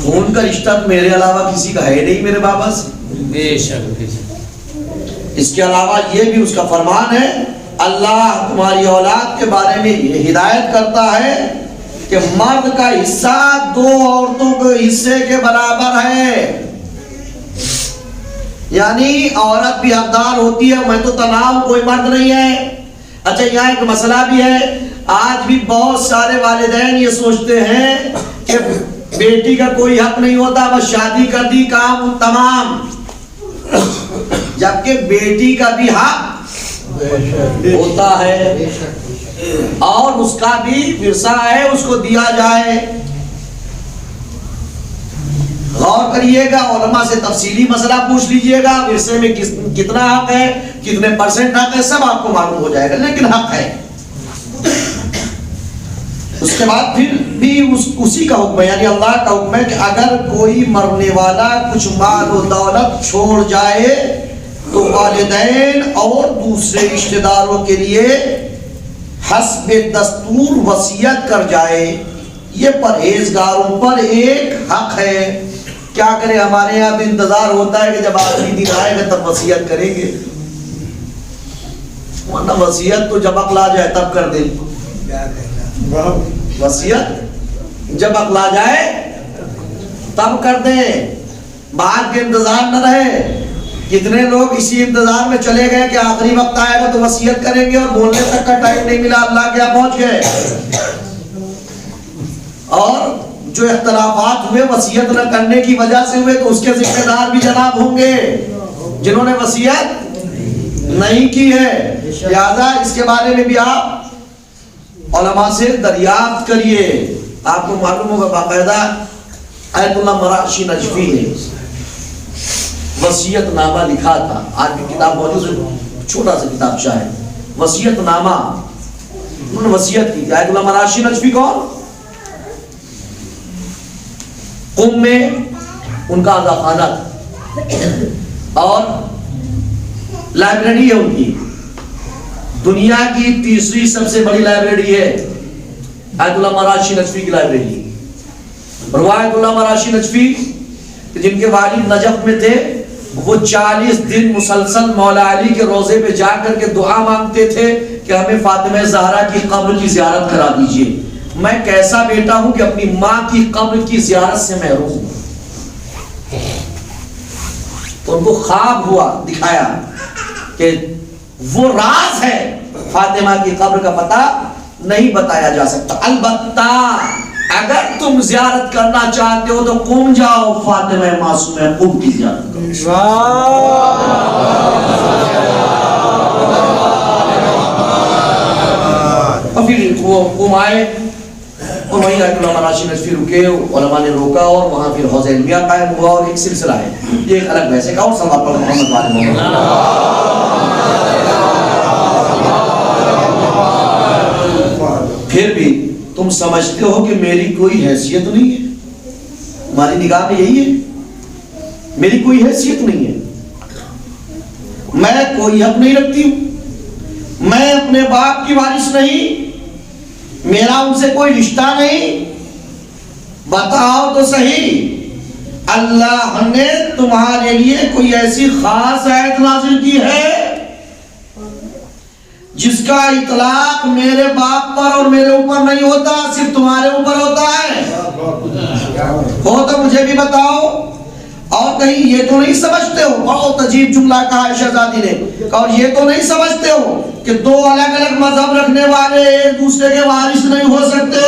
Speaker 1: خون کا رشتہ تو میرے علاوہ کسی کا ہے نہیں میرے بابا سے،
Speaker 2: بے شک بے شک۔
Speaker 1: اس کے علاوہ یہ بھی اس کا فرمان ہے، اللہ تمہاری اولاد کے بارے میں یہ ہدایت کرتا ہے کہ مرد کا حصہ دو عورتوں کے حصے کے برابر ہے، یعنی عورت بھی حقدار ہوتی ہے۔ میں تو تنہا کوئی مرد نہیں ہے۔ اچھا یہاں ایک مسئلہ بھی ہے، آج بھی بہت سارے والدین یہ سوچتے ہیں کہ بیٹی کا کوئی حق نہیں ہوتا، بس شادی کر دی کام تمام، جبکہ بیٹی کا بھی حق ہوتا ہے اور اس کا بھی ورثہ ہے، اس کو دیا جائے۔ غور کریے گا، علماء سے تفصیلی مسئلہ پوچھ لیجئے گا، ورثے میں کتنا حق ہے، کتنے پرسنٹ حق ہے، سب آپ کو معلوم ہو جائے گا، لیکن حق ہے۔ اس کے بعد پھر بھی اسی کا حکم ہے، یعنی اللہ کا حکم ہے کہ اگر کوئی مرنے والا کچھ مال و دولت چھوڑ جائے تو والدین اور دوسرے رشتہ داروں کے لیے حسب دستور وصیت کر جائے۔ یہ پرہیزگاروں پر ایک حق ہے۔ کیا کرے، ہمارے یہاں بھی انتظار ہوتا ہے کہ جب آخری دن آئے گا تب وصیت کریں گے، ورنہ وصیت تو جب عقل آ جائے تب کر دیں۔ وصیت جب عقل آ جائے تب کر دیں، بعد کے انتظار نہ رہے۔ کتنے لوگ اسی انتظار میں چلے گئے کہ آخری وقت آئے گا تو وصیت کریں گے، اور بولنے تک کا ٹائم نہیں ملا، اللہ کیا پہنچ گئے۔ اور جو اختلافات ہوئے وصیت نہ کرنے کی وجہ سے ہوئے تو اس کے ذمہ دار بھی جناب ہوں گے جنہوں نے وصیت نہیں کی ہے۔ لہذا اس کے بارے میں بھی آپ علماء سے دریافت کریے۔ آپ کو معلوم ہوگا باقاعدہ آیت اللہ مراشی نجفی نے وصیت نامہ لکھا تھا، آج بھی کتاب موجود ہے، چھوٹا سا کتابچہ ہے، وصیت نامہ، انہوں نے وصیت کی۔ آیت اللہ مراشی نجفی کون؟ قم میں ان کا آزا خانہ تھا اور لائبریری ہے ان کی، دنیا کی تیسری سب سے بڑی لائبریری ہے آیت اللہ مراشی نجفی کی لائبریری۔ روایت اللہ مراشی نجفی جن کے والد نجف میں تھے، وہ 40 دن مسلسل مولا علی کے روضے پہ جا کر کے دعا مانگتے تھے کہ ہمیں فاطمہ زہرا کی قبر کی زیارت کرا دیجئے۔ میں کیسا بیٹا ہوں کہ اپنی ماں کی قبر کی زیارت سے محروم ہوں۔ تو ان کو خواب ہوا، دکھایا کہ وہ راز ہے، فاطمہ کی قبر کا پتہ نہیں بتایا جا سکتا، البتہ اگر تم زیارت کرنا چاہتے ہو تو قم جاؤ، فاطمہ معصومہ قم کی زیارت کرو۔ اور پھر وہ قم آئے اور وہیں آیت اللہ مراشی نجفی رکے، علماء نے روکا اور وہاں پھر حوض علمیہ قائم ہوا، اور ایک سلسلہ ہے، یہ ایک الگ ویسے کا، اور صلوات پر محمد وعلی محمد۔ پھر بھی تم سمجھتے ہو کہ میری کوئی حیثیت نہیں ہے، ہماری نگاہ میں یہی ہے، میری کوئی حیثیت نہیں ہے، میں کوئی حق نہیں رکھتی ہوں، میں اپنے باپ کی وارث نہیں، میرا ان سے کوئی رشتہ نہیں، بتاؤ تو صحیح، اللہ نے تمہارے لیے کوئی ایسی خاص آیت نازل کی ہے جس کا اطلاق میرے باپ پر اور میرے اوپر نہیں ہوتا، صرف تمہارے اوپر ہوتا ہے؟ ہو تو مجھے بھی بتاؤ۔ اور کہیں یہ تو نہیں سمجھتے ہو، بہت عجیب جملہ کہا ہے شہزادی نے، اور یہ تو نہیں سمجھتے ہو کہ دو الگ الگ مذہب رکھنے والے ایک دوسرے کے وارث نہیں ہو سکتے؟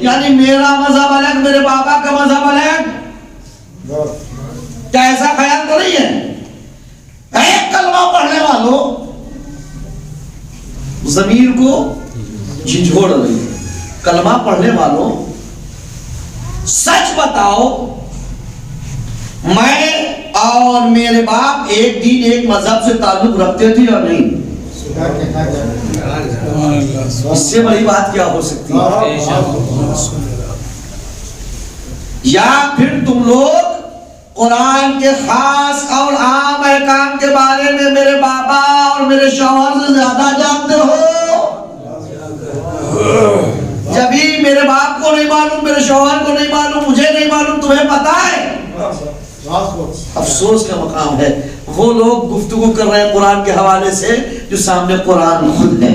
Speaker 1: یعنی میرا مذہب الگ، میرے بابا کا مذہب الگ، کیا ایسا خیال تو نہیں ہے؟ ایک کلمہ پڑھنے والوں ضمیر کو جھنجھوڑ رہی ہے، کلمہ پڑھنے والوں سچ بتاؤ، میں اور میرے باپ ایک دین ایک مذہب سے تعلق رکھتے تھے یا نہیں؟ اس سے بڑی بات کیا ہو سکتی ہے؟ یا پھر تم لوگ قرآن کے خاص اور عام احکام کے بارے میں میرے بابا اور میرے شوہر سے زیادہ جانتے ہو؟ جبھی میرے باپ کو نہیں معلوم، میرے شوہر کو نہیں معلوم، مجھے نہیں معلوم، تمہیں پتا ہے؟ افسوس کا مقام ہے وہ لوگ گفتگو کر رہے ہیں قرآن کے حوالے سے جو سامنے قرآن خود ہے۔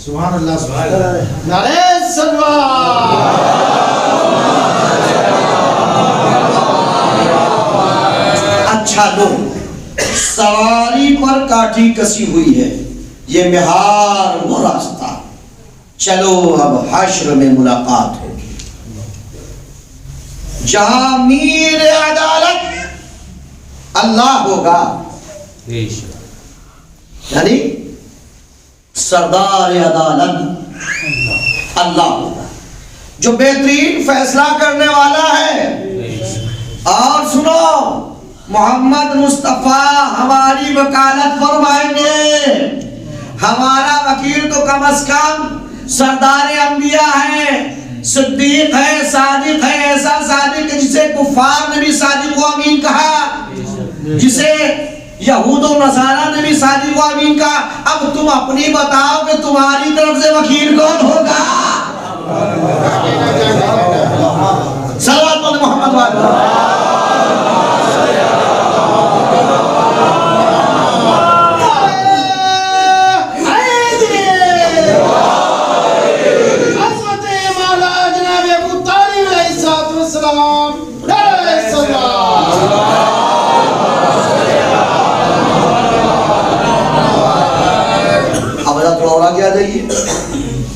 Speaker 3: سبحان اللہ، سبحان اللہ، نعرہ سلوات۔
Speaker 1: اچھا لو، سواری پر کاٹھی کسی ہوئی ہے، یہ مہار وہ راستہ، چلو اب حشر میں ملاقات ہوگی، جہاں میر عدالت اللہ ہوگا، یعنی سردار عدالت اللہ ہوگا جو بہترین فیصلہ کرنے والا ہے۔ اور سنو، محمد مصطفیٰ ہماری وکالت فرمائیں گے، ہمارا وکیل تو کم از کم سردار انبیاء ہے، صدیق ہے، صادق ہے، ایسا صادق جسے کفار نے بھی صادق و امین کہا، جسے یہود و نصارہ نے بھی صادق و امین کہا۔ اب تم اپنی بتاؤ کہ تمہاری طرف سے وکیل کون ہوگا؟ صلوات محمد والے۔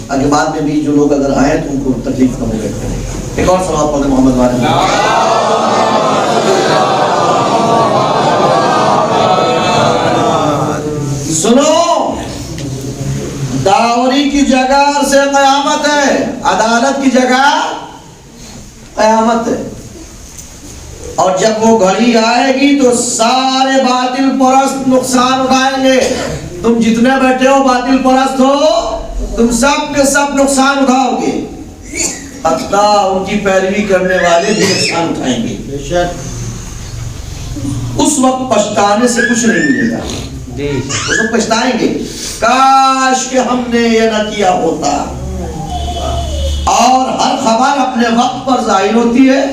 Speaker 1: آگے بعد میں بھی جو لوگ اگر آئیں تو ان کو تکلیف کم ہو گئے۔ ایک اور سوال پڑھیں محمد والے۔ سنو، داوری کی جگہ سے قیامت ہے، عدالت کی جگہ قیامت ہے، اور جب وہ گھڑی آئے گی تو سارے باطل پرست نقصان اٹھائیں گے۔ تم جتنے بیٹھے ہو باطل پرست ہو، تم سب کے سب نقصان اٹھاؤ گے، حتیٰ ان کی پیروی کرنے والے بھی نقصان اٹھائیں گے۔ اس وقت پچھتانے سے کچھ نہیں ملے گا، اس وقت پچھتائیں گے، کاش کہ ہم نے یہ نہ کیا ہوتا۔ اور ہر خبر اپنے وقت پر ظاہر ہوتی ہے،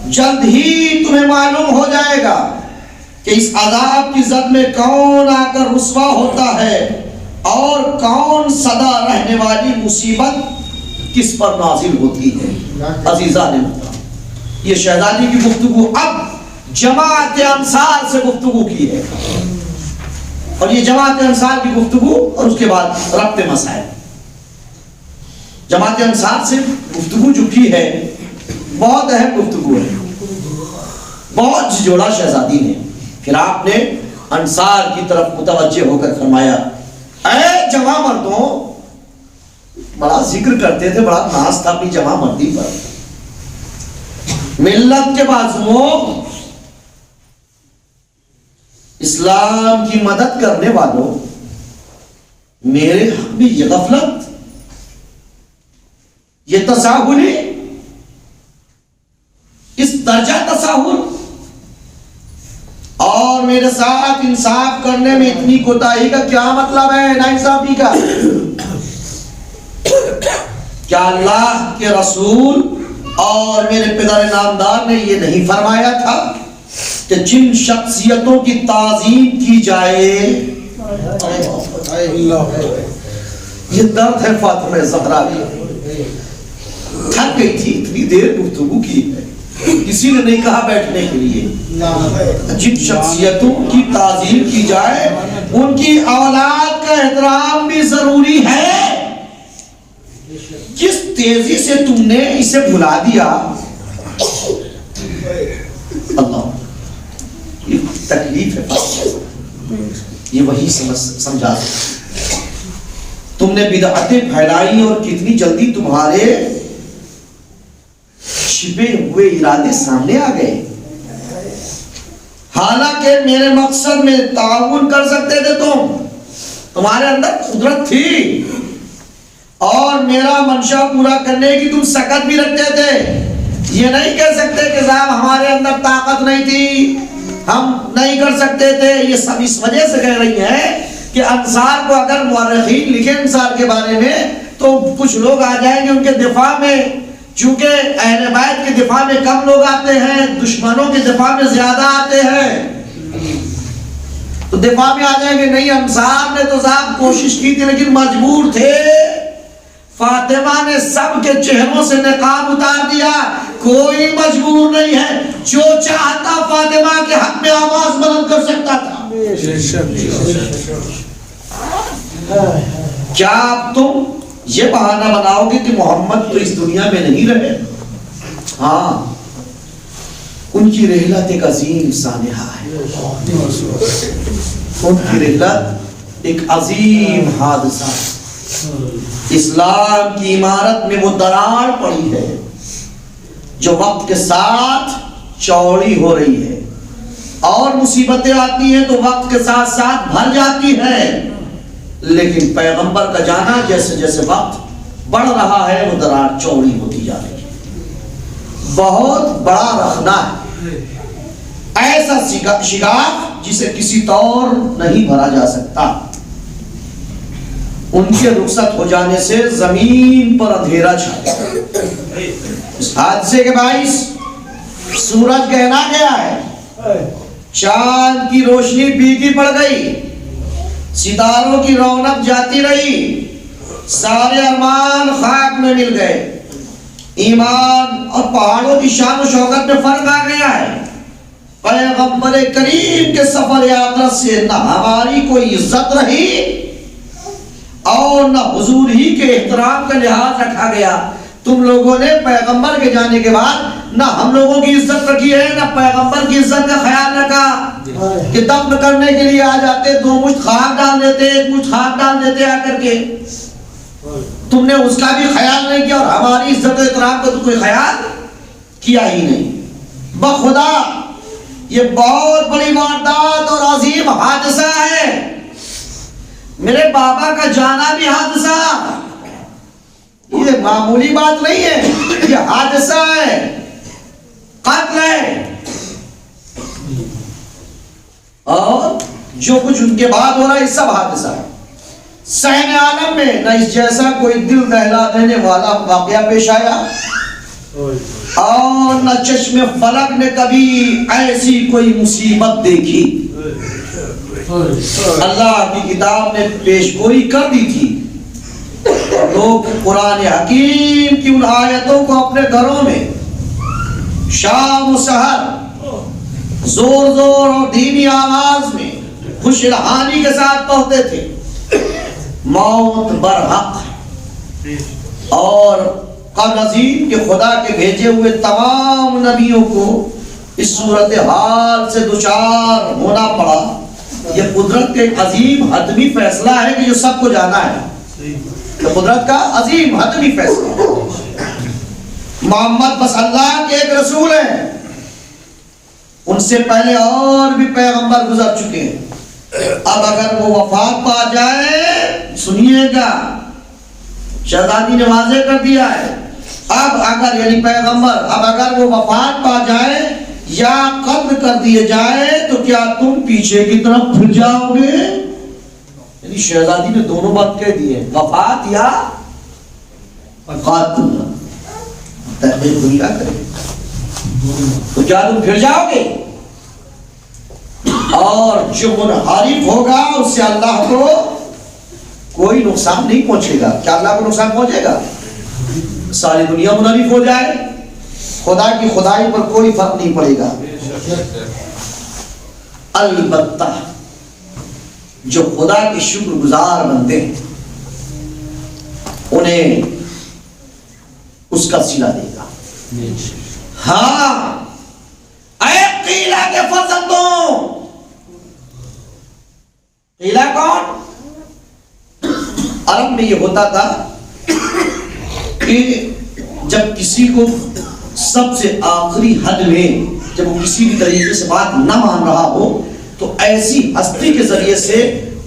Speaker 1: جلد ہی تمہیں معلوم ہو جائے گا کہ اس عذاب کی زد میں کون آ کر رسوا ہوتا ہے اور کون سدا رہنے والی مصیبت کس پر نازل ہوتی ہے۔ عزیزان محترم، یہ شہزادی کی گفتگو اب جماعت انصار سے گفتگو کی ہے، اور یہ جماعت انصار کی گفتگو اور اس کے بعد ربط مسائل۔ جماعت انصار سے گفتگو جو کی ہے بہت اہم گفتگو ہے، بہت جھجوڑا شہزادی نے۔ پھر آپ نے انصار کی طرف متوجہ ہو کر فرمایا، اے جوان مردوں، بڑا ذکر کرتے تھے، بڑا ناز تھا اپنی جوان مردی پر، ملت کے بازوؤں، اسلام کی مدد کرنے والوں، میرے حق میں یہ غفلت، یہ تساہلی، اس درجہ تساہل، اور میرے ساتھ انصاف کرنے میں اتنی کوتاہی کا کیا مطلب ہے؟ ناانصافی کا کیا اللہ کے رسول اور میرے پدر نامدار نے یہ نہیں فرمایا تھا کہ جن شخصیتوں کی تعظیم کی جائے یہ درد ہے فاطمہ زہرا کی. تھک گئی تھی, اتنی دیر گفتگو کی ہے, کسی نے نہیں کہا بیٹھنے کے لیے. جن شخصیتوں کی تعظیم کی جائے ان کی اولاد کا احترام بھی ضروری ہے. جس تیزی سے تم نے اسے بھلا دیا, اللہ یہ تکلیف ہے, یہ وہی سمجھا. تم نے بدعتیں پھیلائی اور کتنی جلدی تمہارے چھپے ہوئے ارادے سامنے آ گئے. حالانکہ میرے مقصد میں تعاون کر سکتے تھے, تمہارے اندر قدرت تھی اور میرا منشا پورا کرنے کی تم سکت بھی رکھتے تھے. یہ نہیں کہہ سکتے کہ صاحب ہمارے اندر طاقت نہیں تھی, ہم نہیں کر سکتے تھے. یہ سب اس وجہ سے کہہ رہی ہیں کہ انصار کو اگر مورخین لکھیں انصار کے بارے میں تو کچھ لوگ آ جائیں گے ان کے دفاع میں, چونکہ اہل بیت کے دفاع میں کم لوگ آتے ہیں, دشمنوں کے دفاع میں زیادہ آتے ہیں, تو دفاع میں آ جائیں گے. نہیں, انصار نے تو صاحب کوشش کی تھی لیکن مجبور تھے. فاطمہ نے سب کے چہروں سے نقاب اتار دیا, کوئی مجبور نہیں ہے, جو چاہتا فاطمہ کے حق میں آواز بلند کر سکتا تھا. کیا اب تم یہ بہانہ بناؤ گے کہ محمد تو اس دنیا میں نہیں رہے؟ ہاں, ان کی رحلت ایک عظیم سانحہ ہے, ان کی رحلت ایک عظیم حادثہ. اسلام کی عمارت میں وہ دراڑ پڑی ہے جو وقت کے ساتھ چوڑی ہو رہی ہے, اور مصیبتیں آتی ہیں تو وقت کے ساتھ ساتھ بھر جاتی ہیں. لیکن پیغمبر کا جانا جیسے جیسے وقت بڑھ رہا ہے وہ دراڑ چوڑی ہوتی جا رہی ہے. بہت بڑا رخنا ہے, ایسا شگاف جسے کسی طور نہیں بھرا جا سکتا. ان کے رخصت ہو جانے سے زمین پر اندھیرا چھا گیا. اس حادثے کے باعث سورج گہرا گیا ہے, چاند کی روشنی پھیکی پڑ گئی, ستاروں کی رونق جاتی رہی, سارے ارمان خاک میں مل گئے, ایمان اور پہاڑوں کی شان و شوکت میں فرق آ گیا ہے. پیغمبر کریم کے سفر یاترا سے نہ ہماری کوئی عزت رہی اور نہ حضور ہی کے احترام کا لحاظ رکھا گیا. تم لوگوں نے پیغمبر کے جانے کے بعد نہ ہم لوگوں کی عزت رکھی ہے, نہ پیغمبر کی عزت کا خیال رکھا کہ دفن کرنے کے لیے آ جاتے, 2 مشت خاک ڈال دیتے, 1 مشت خاک ڈال دیتے آ کر کے. تم نے اس کا بھی خیال نہیں کیا اور ہماری عزت و احترام کا تو کوئی خیال کیا ہی نہیں. بخدا یہ بہت بڑی واردات اور عظیم حادثہ ہے. میرے بابا کا جانا بھی حادثہ, یہ معمولی بات نہیں ہے, یہ حادثہ ہے, قتل ہے. اور جو کچھ ان کے بعد ہو رہا ہے یہ سب حادثہ ہے. صحن عالم میں نہ اس جیسا کوئی دل دہلا دینے والا واقعہ پیش آیا اور نہ چشم فلک نے کبھی ایسی کوئی مصیبت دیکھی. اللہ کی کتاب نے پیش گوئی کر دی تھی, لوگ قرآن حکیم کی ان آیتوں کو اپنے گھروں میں شام و سحر زور زور اور دھیمی آواز میں خوش الحانی کے ساتھ پڑھتے تھے. موت برحق ہے اور قبل ازیں کہ خدا کے بھیجے ہوئے تمام نبیوں کو اس صورتحال سے دوچار ہونا پڑا. یہ قدرت کا ایک عظیم حتمی فیصلہ ہے کہ جو سب کو جانا ہے. یہ قدرت کا عظیم حتمی فیصلہ ہے. محمد بس اللہ کے ایک رسول ہیں, ان سے پہلے اور بھی پیغمبر گزر چکے ہیں. اب اگر وہ وفات پا جائے, سنیے گا, شہزادی نے واضح کر دیا ہے, اب اگر یعنی پیغمبر اب اگر وہ وفات پا جائے یا قتل کر دیے جائے تو کیا تم پیچھے کی طرف پھر جاؤ گے؟ یعنی شہزادی نے دونوں بات کہہ دی ہے, وفات یا قتل. تحقیق دنیا کرے تو کیا تم پھر جاؤ گے؟ اور جو منحرف ہوگا اس سے اللہ کو کوئی نقصان نہیں پہنچے گا. کیا اللہ کو نقصان پہنچے گا؟ ساری دنیا منحرف ہو جائے, خدا کی خدائی پر کوئی فرق نہیں پڑے گا. البتہ جو خدا کے شکر گزار بنتے ہیں انہیں اس کا صلہ دے گا. ہاں اے قیلہ کے فرزندوں. قیلہ کون؟ عرب میں یہ ہوتا تھا کہ جب کسی کو سب سے آخری حد میں جب وہ کسی بھی طریقے سے بات نہ مان رہا ہو تو ایسی ہستی کے ذریعے سے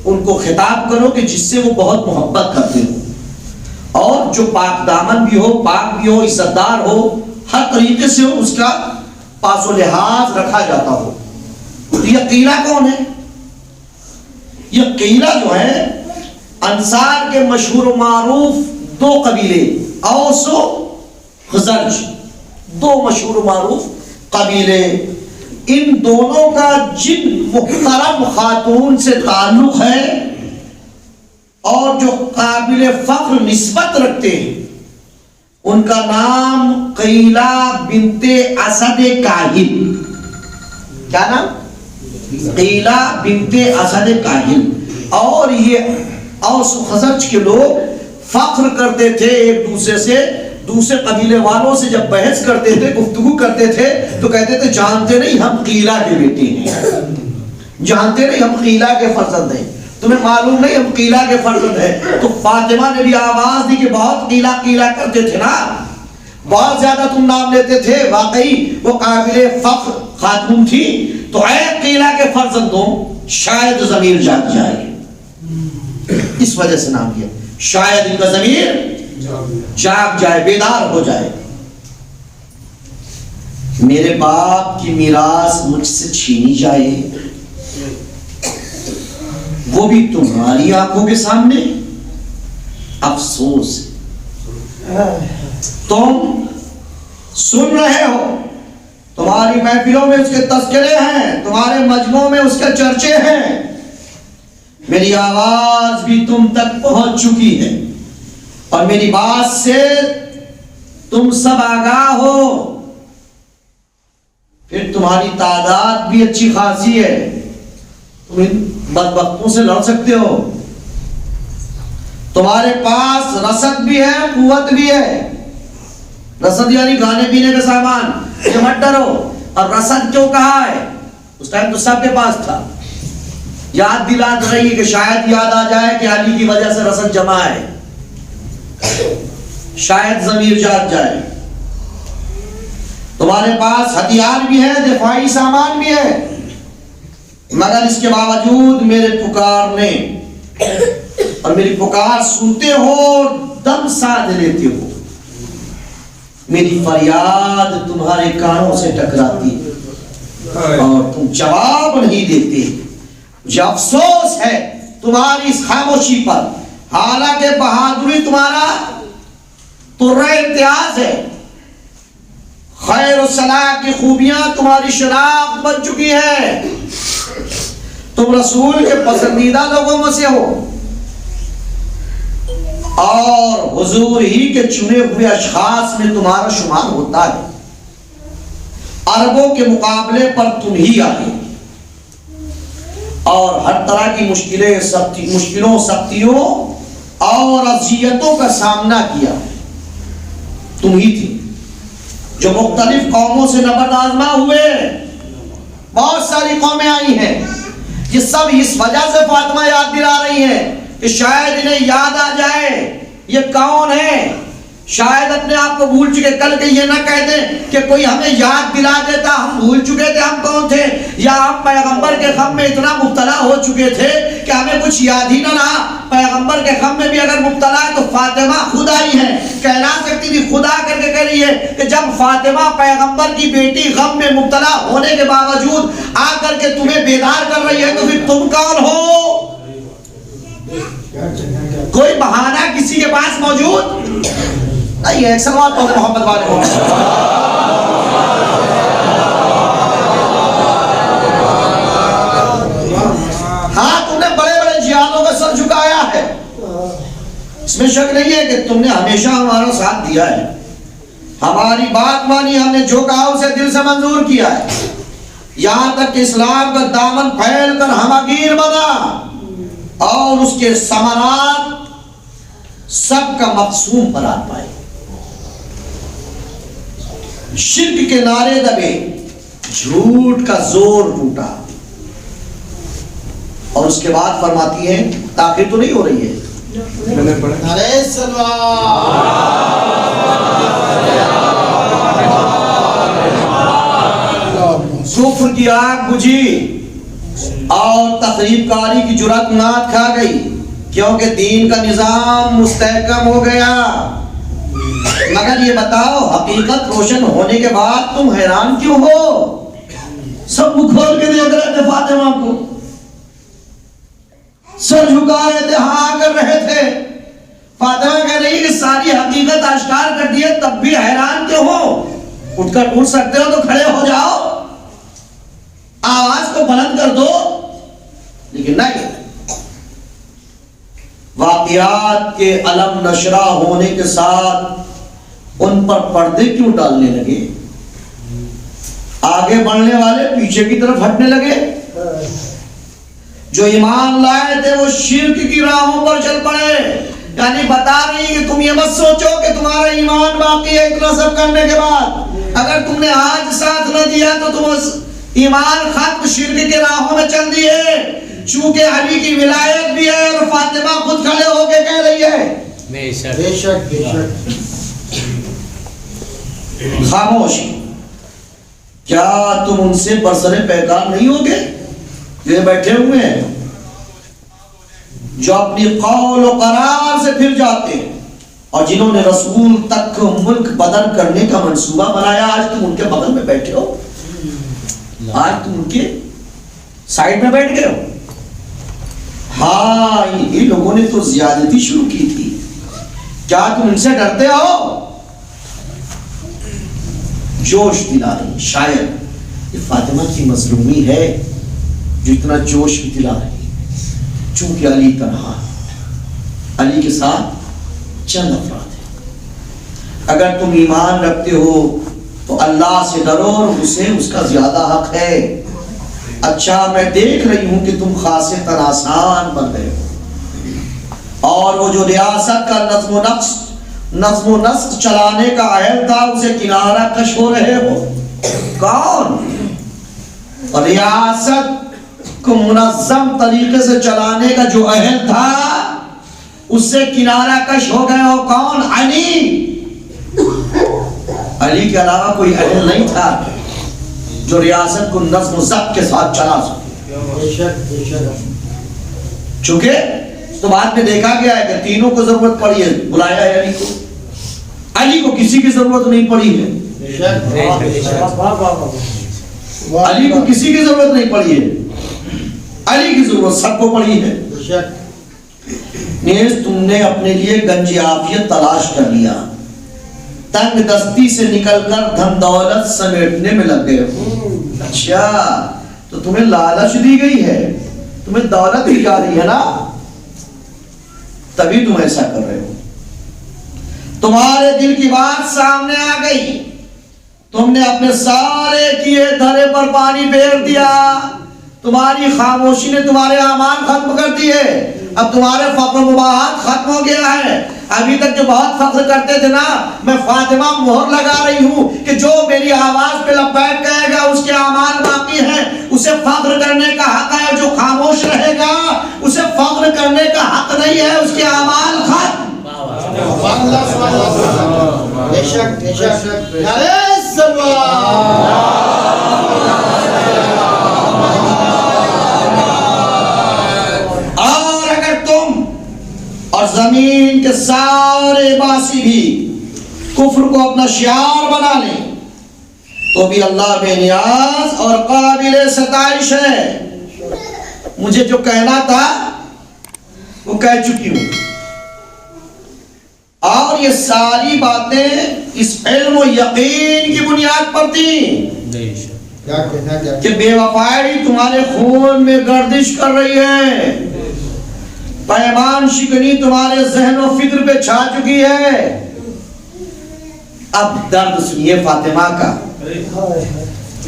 Speaker 1: ان کو خطاب کرو کہ جس سے وہ بہت محبت کرتے ہو اور جو پاک دامن بھی ہو, پاک بھی ہو, عزت دار ہو, ہر طریقے سے اس کا پاس و لحاظ رکھا جاتا ہو. تو یہ قیلہ کون ہے؟ یہ قیلہ جو ہے انصار کے مشہور و معروف دو قبیلے اوس و خزرج, دو مشہور و معروف قبیلے, ان دونوں کا جن محترم خاتون سے تعلق ہے اور جو قابل فخر نسبت رکھتے ہیں ان کا نام قیلہ بنت اسد کاہل. کیا نام؟ قیلہ بنت اسد کاہل. اور یہ اوس و خزرج کے لوگ فخر کرتے تھے ایک دوسرے سے, دوسرے قبیلے والوں سے جب بحث کرتے تھے, گفتگو کرتے تھے تو کہتے تھے جانتے نہیں ہم قیلہ کے بیٹے ہیں, جانتے نہیں ہم قیلہ کے فرزند ہیں, تمہیں معلوم نہیں ہم قیلہ کے فرزند ہیں. تو فاطمہ نے بھی آواز دی کہ بہت قیلہ قیلہ کرتے تھے نا, بہت زیادہ تم نام لیتے تھے, واقعی وہ قابل فخر خاتون تھی. تو اے قیلہ کے فرزندوں شاید ضمیر جاگ جائے, اس وجہ سے نام کیا, شاید ان کا ضمیر جاگ جائے, بیدار ہو جائے. میرے باپ کی میراث مجھ سے چھینی جائے, وہ بھی تمہاری آنکھوں کے سامنے. افسوس تم سن رہے ہو, تمہاری محفلوں میں اس کے تذکرے ہیں, تمہارے مجموعوں میں اس کے چرچے ہیں, میری آواز بھی تم تک پہنچ چکی ہے اور میری بات سے تم سب آگاہ ہو. پھر تمہاری تعداد بھی اچھی خاصی ہے, تم ان بدبختوں سے لڑ سکتے ہو, تمہارے پاس رسد بھی ہے, قوت بھی ہے. رسد یعنی کھانے پینے کا سامان, یہ مت ڈرو. اور رسد کیوں کہا ہے؟ اس ٹائم تو سب کے پاس تھا. یاد دلات رہی کہ شاید یاد آ جائے کہ علی کی وجہ سے رسد جمع ہے, شاید ضمیر جاگ جائے. تمہارے پاس ہتھیار بھی ہے, دفاعی سامان بھی ہے, مگر اس کے باوجود میرے پکارنے اور میری پکار سنتے ہو, دم ساتھ لیتے ہو. میری فریاد تمہارے کانوں سے ٹکراتی اور تم جواب نہیں دیتے. مجھے افسوس ہے تمہاری اس خاموشی پر, حالانکہ بہادری تمہارا ترہ امتیاز ہے, خیر و صلاح کی خوبیاں تمہاری شناخت بن چکی ہے, تم رسول کے پسندیدہ لوگوں میں سے ہو اور حضور ہی کے چنے ہوئے اشخاص میں تمہارا شمار ہوتا ہے. عربوں کے مقابلے پر تم ہی آئے اور ہر طرح کی مشکلوں, سختیوں اور اذیتوں کا سامنا کیا. تم ہی تھی جو مختلف قوموں سے نبرد آزما ہوئے. بہت ساری قومیں آئی ہیں, یہ سب اس وجہ سے فاطمہ یاد دلا رہی ہیں کہ شاید انہیں یاد آ جائے یہ کون ہے. شاید اپنے آپ کو بھول چکے, کل کے یہ نہ کہہ دیں کہ کوئی ہمیں یاد دلا دیتا, ہم بھول چکے تھے ہم کون تھے, یا ہم پیغمبر کے غم میں اتنا مبتلا ہو چکے تھے کہ ہمیں کچھ یاد ہی نہ رہا. پیغمبر کے غم میں بھی اگر مبتلا ہے تو فاطمہ خود آئی ہے, کہلا سکتی تھی خدا کر کے کہہ رہی ہے کہ جب فاطمہ پیغمبر کی بیٹی غم میں مبتلا ہونے کے باوجود آ کر کے تمہیں بیدار کر رہی ہے تو پھر تم کون ہو؟ کوئی بہانہ کسی کے پاس موجود نہیں ہے. ایک سوال تو محمد والے ہو. ہاں تم نے بڑے بڑے جہادوں کا سر جھکایا ہے, تم نے ہمیشہ ہمارا ساتھ دیا ہے، ہماری بات مانی، ہم نے جو کہا اسے دل سے منظور کیا ہے، یہاں تک کہ اسلام کا دامن پھیل کر ہمگیر بنا اور اس کے ثمرات سب کا مقصوم قرار پائے۔ شرک کے نعرے دبے، جھوٹ کا زور ٹوٹا، اور اس کے بعد فرماتی ہے تاخیر تو نہیں ہو رہی ہے،
Speaker 3: نعرہ سلوات،
Speaker 1: کفر کی آگ بجھی اور تخریب کاری کی جرات نات کھا گئی، کیونکہ دین کا نظام مستحکم ہو گیا۔ مگر یہ بتاؤ، حقیقت روشن ہونے کے بعد تم حیران کیوں ہو؟ سب منہ کھول کے دیکھ رہے تھے فاطمہ کو، سر جھکا رہے تھے، ہاں کر رہے تھے۔ فاطمہ کہہ رہی کہ ساری حقیقت آشکار کر دی ہے، تب بھی حیران کیوں ہو؟ اٹھ کر اٹھ سکتے ہو تو کھڑے ہو جاؤ، آواز کو بلند کر دو، لیکن نہیں۔ واقعات کے علم نشرہ ہونے کے ساتھ ان پر پردے کیوں ڈالنے لگے؟ آگے بڑھنے والے پیچھے کی طرف ہٹنے لگے۔ جو ایمان لائے تھے وہ شرک کی راہوں پر چل پڑے۔ یعنی بتا رہی کہ تم یہ مت سوچو کہ تمہارا ایمان باقی ہے اتنا سب کرنے کے بعد، اگر تم نے آج ساتھ نہ دیا تو تم اس ایمان ختم، شرک کے راہوں میں چل دیے۔ چونکہ علی کی ولایت بھی ہے اور فاطمہ خود کھڑے ہو کے کہہ رہی ہے
Speaker 2: بے شک
Speaker 3: بے شک بے شک۔
Speaker 1: خاموشی، کیا تم ان سے برسر پیغام نہیں ہوگے؟ یہ بیٹھے ہوئے ہیں جو اپنی قول و قرار سے پھر جاتے ہیں، اور جنہوں نے رسول تک ملک بدل کرنے کا منصوبہ بنایا، آج تم ان کے بغل میں بیٹھے ہو، آج تم ان کے سائیڈ میں بیٹھ گئے ہو۔ ہاں، یہ لوگوں نے تو زیادتی شروع کی تھی، کیا تم ان سے ڈرتے ہو؟ جوش دلا رہی، شاید یہ فاطمہ کی مظلومی ہے جو اتنا جوش بھی دلا رہی، چونکہ علی تنہا، علی کے ساتھ چند افراد ہیں۔ اگر تم ایمان رکھتے ہو تو اللہ سے ڈرو، اور اسے اس کا زیادہ حق ہے۔ اچھا، میں دیکھ رہی ہوں کہ تم خاصے آسان بن گئے ہو، اور وہ جو ریاست کا نظم و نسق چلانے کا عہد تھا اسے کنارہ کش ہو رہے ہو۔ کون؟ ریاست کو منظم طریقے سے چلانے کا جو عہد تھا اس سے کنارہ کش ہو گئے ہو۔ کون؟ علی۔ علی کے علاوہ کوئی عہد نہیں تھا جو ریاست کو نظم و ضبط کے ساتھ چلا سکے۔
Speaker 3: بے شک بے شک۔
Speaker 1: چونکہ تو بعد میں دیکھا گیا ہے کہ تینوں کو ضرورت پڑی ہے، بلایا ہے علی کو، علی کو کسی کی ضرورت نہیں پڑی ہے،
Speaker 3: بے شک بے شک۔
Speaker 1: علی کو کسی کی ضرورت نہیں پڑی ہے، علی کی ضرورت سب کو پڑی ہے۔
Speaker 3: بے شک۔
Speaker 1: نیز تم نے اپنے لیے گنج عافیت تلاش کر لیا، تنگ دستی سے نکل کر دھن دولت سمیٹنے میں لگ گئے ہو۔ اچھا، تو تمہیں لالچ دی گئی ہے، تمہیں دولت دی جا رہی ہے نا، تبھی تم ایسا کر رہے ہو۔ تمہارے دل کی بات سامنے آ گئی، تم نے اپنے سارے کیے دھرے پر پانی پھیر دیا، تمہاری خاموشی نے تمہارے اعمال ختم کر دیے، اب تمہارے فقر مباحات ختم ہو گیا ہے۔ ابھی تک جو بہت فخر کرتے تھے نا، میں فاطمہ مہر لگا رہی ہوں کہ جو میری آواز پہ لبیک کہے گا اس کے اعمال باقی ہیں، اسے فخر کرنے کا حق ہے، جو خاموش رہے گا اسے فخر کرنے کا حق نہیں ہے، اس کے اعمال ختم۔
Speaker 3: بے شک بے شک۔ نعرہ سلوات۔
Speaker 1: اور اگر تم اور زمین کے سارے باسی بھی کفر کو اپنا شعار بنا لیں تو بھی اللہ بے نیاز اور قابل ستائش ہے۔ مجھے جو کہنا تھا وہ کہہ چکی ہوں، اور یہ ساری باتیں اس علم و یقین کی بنیاد پر تھیں
Speaker 2: بے شک
Speaker 3: کیا کہنا کیا؟
Speaker 1: کہ بے وفائی تمہارے خون میں گردش کر رہی ہے، پیمان شکنی تمہارے ذہن و فکر پہ چھا چکی ہے. اب درد سنیے فاطمہ کا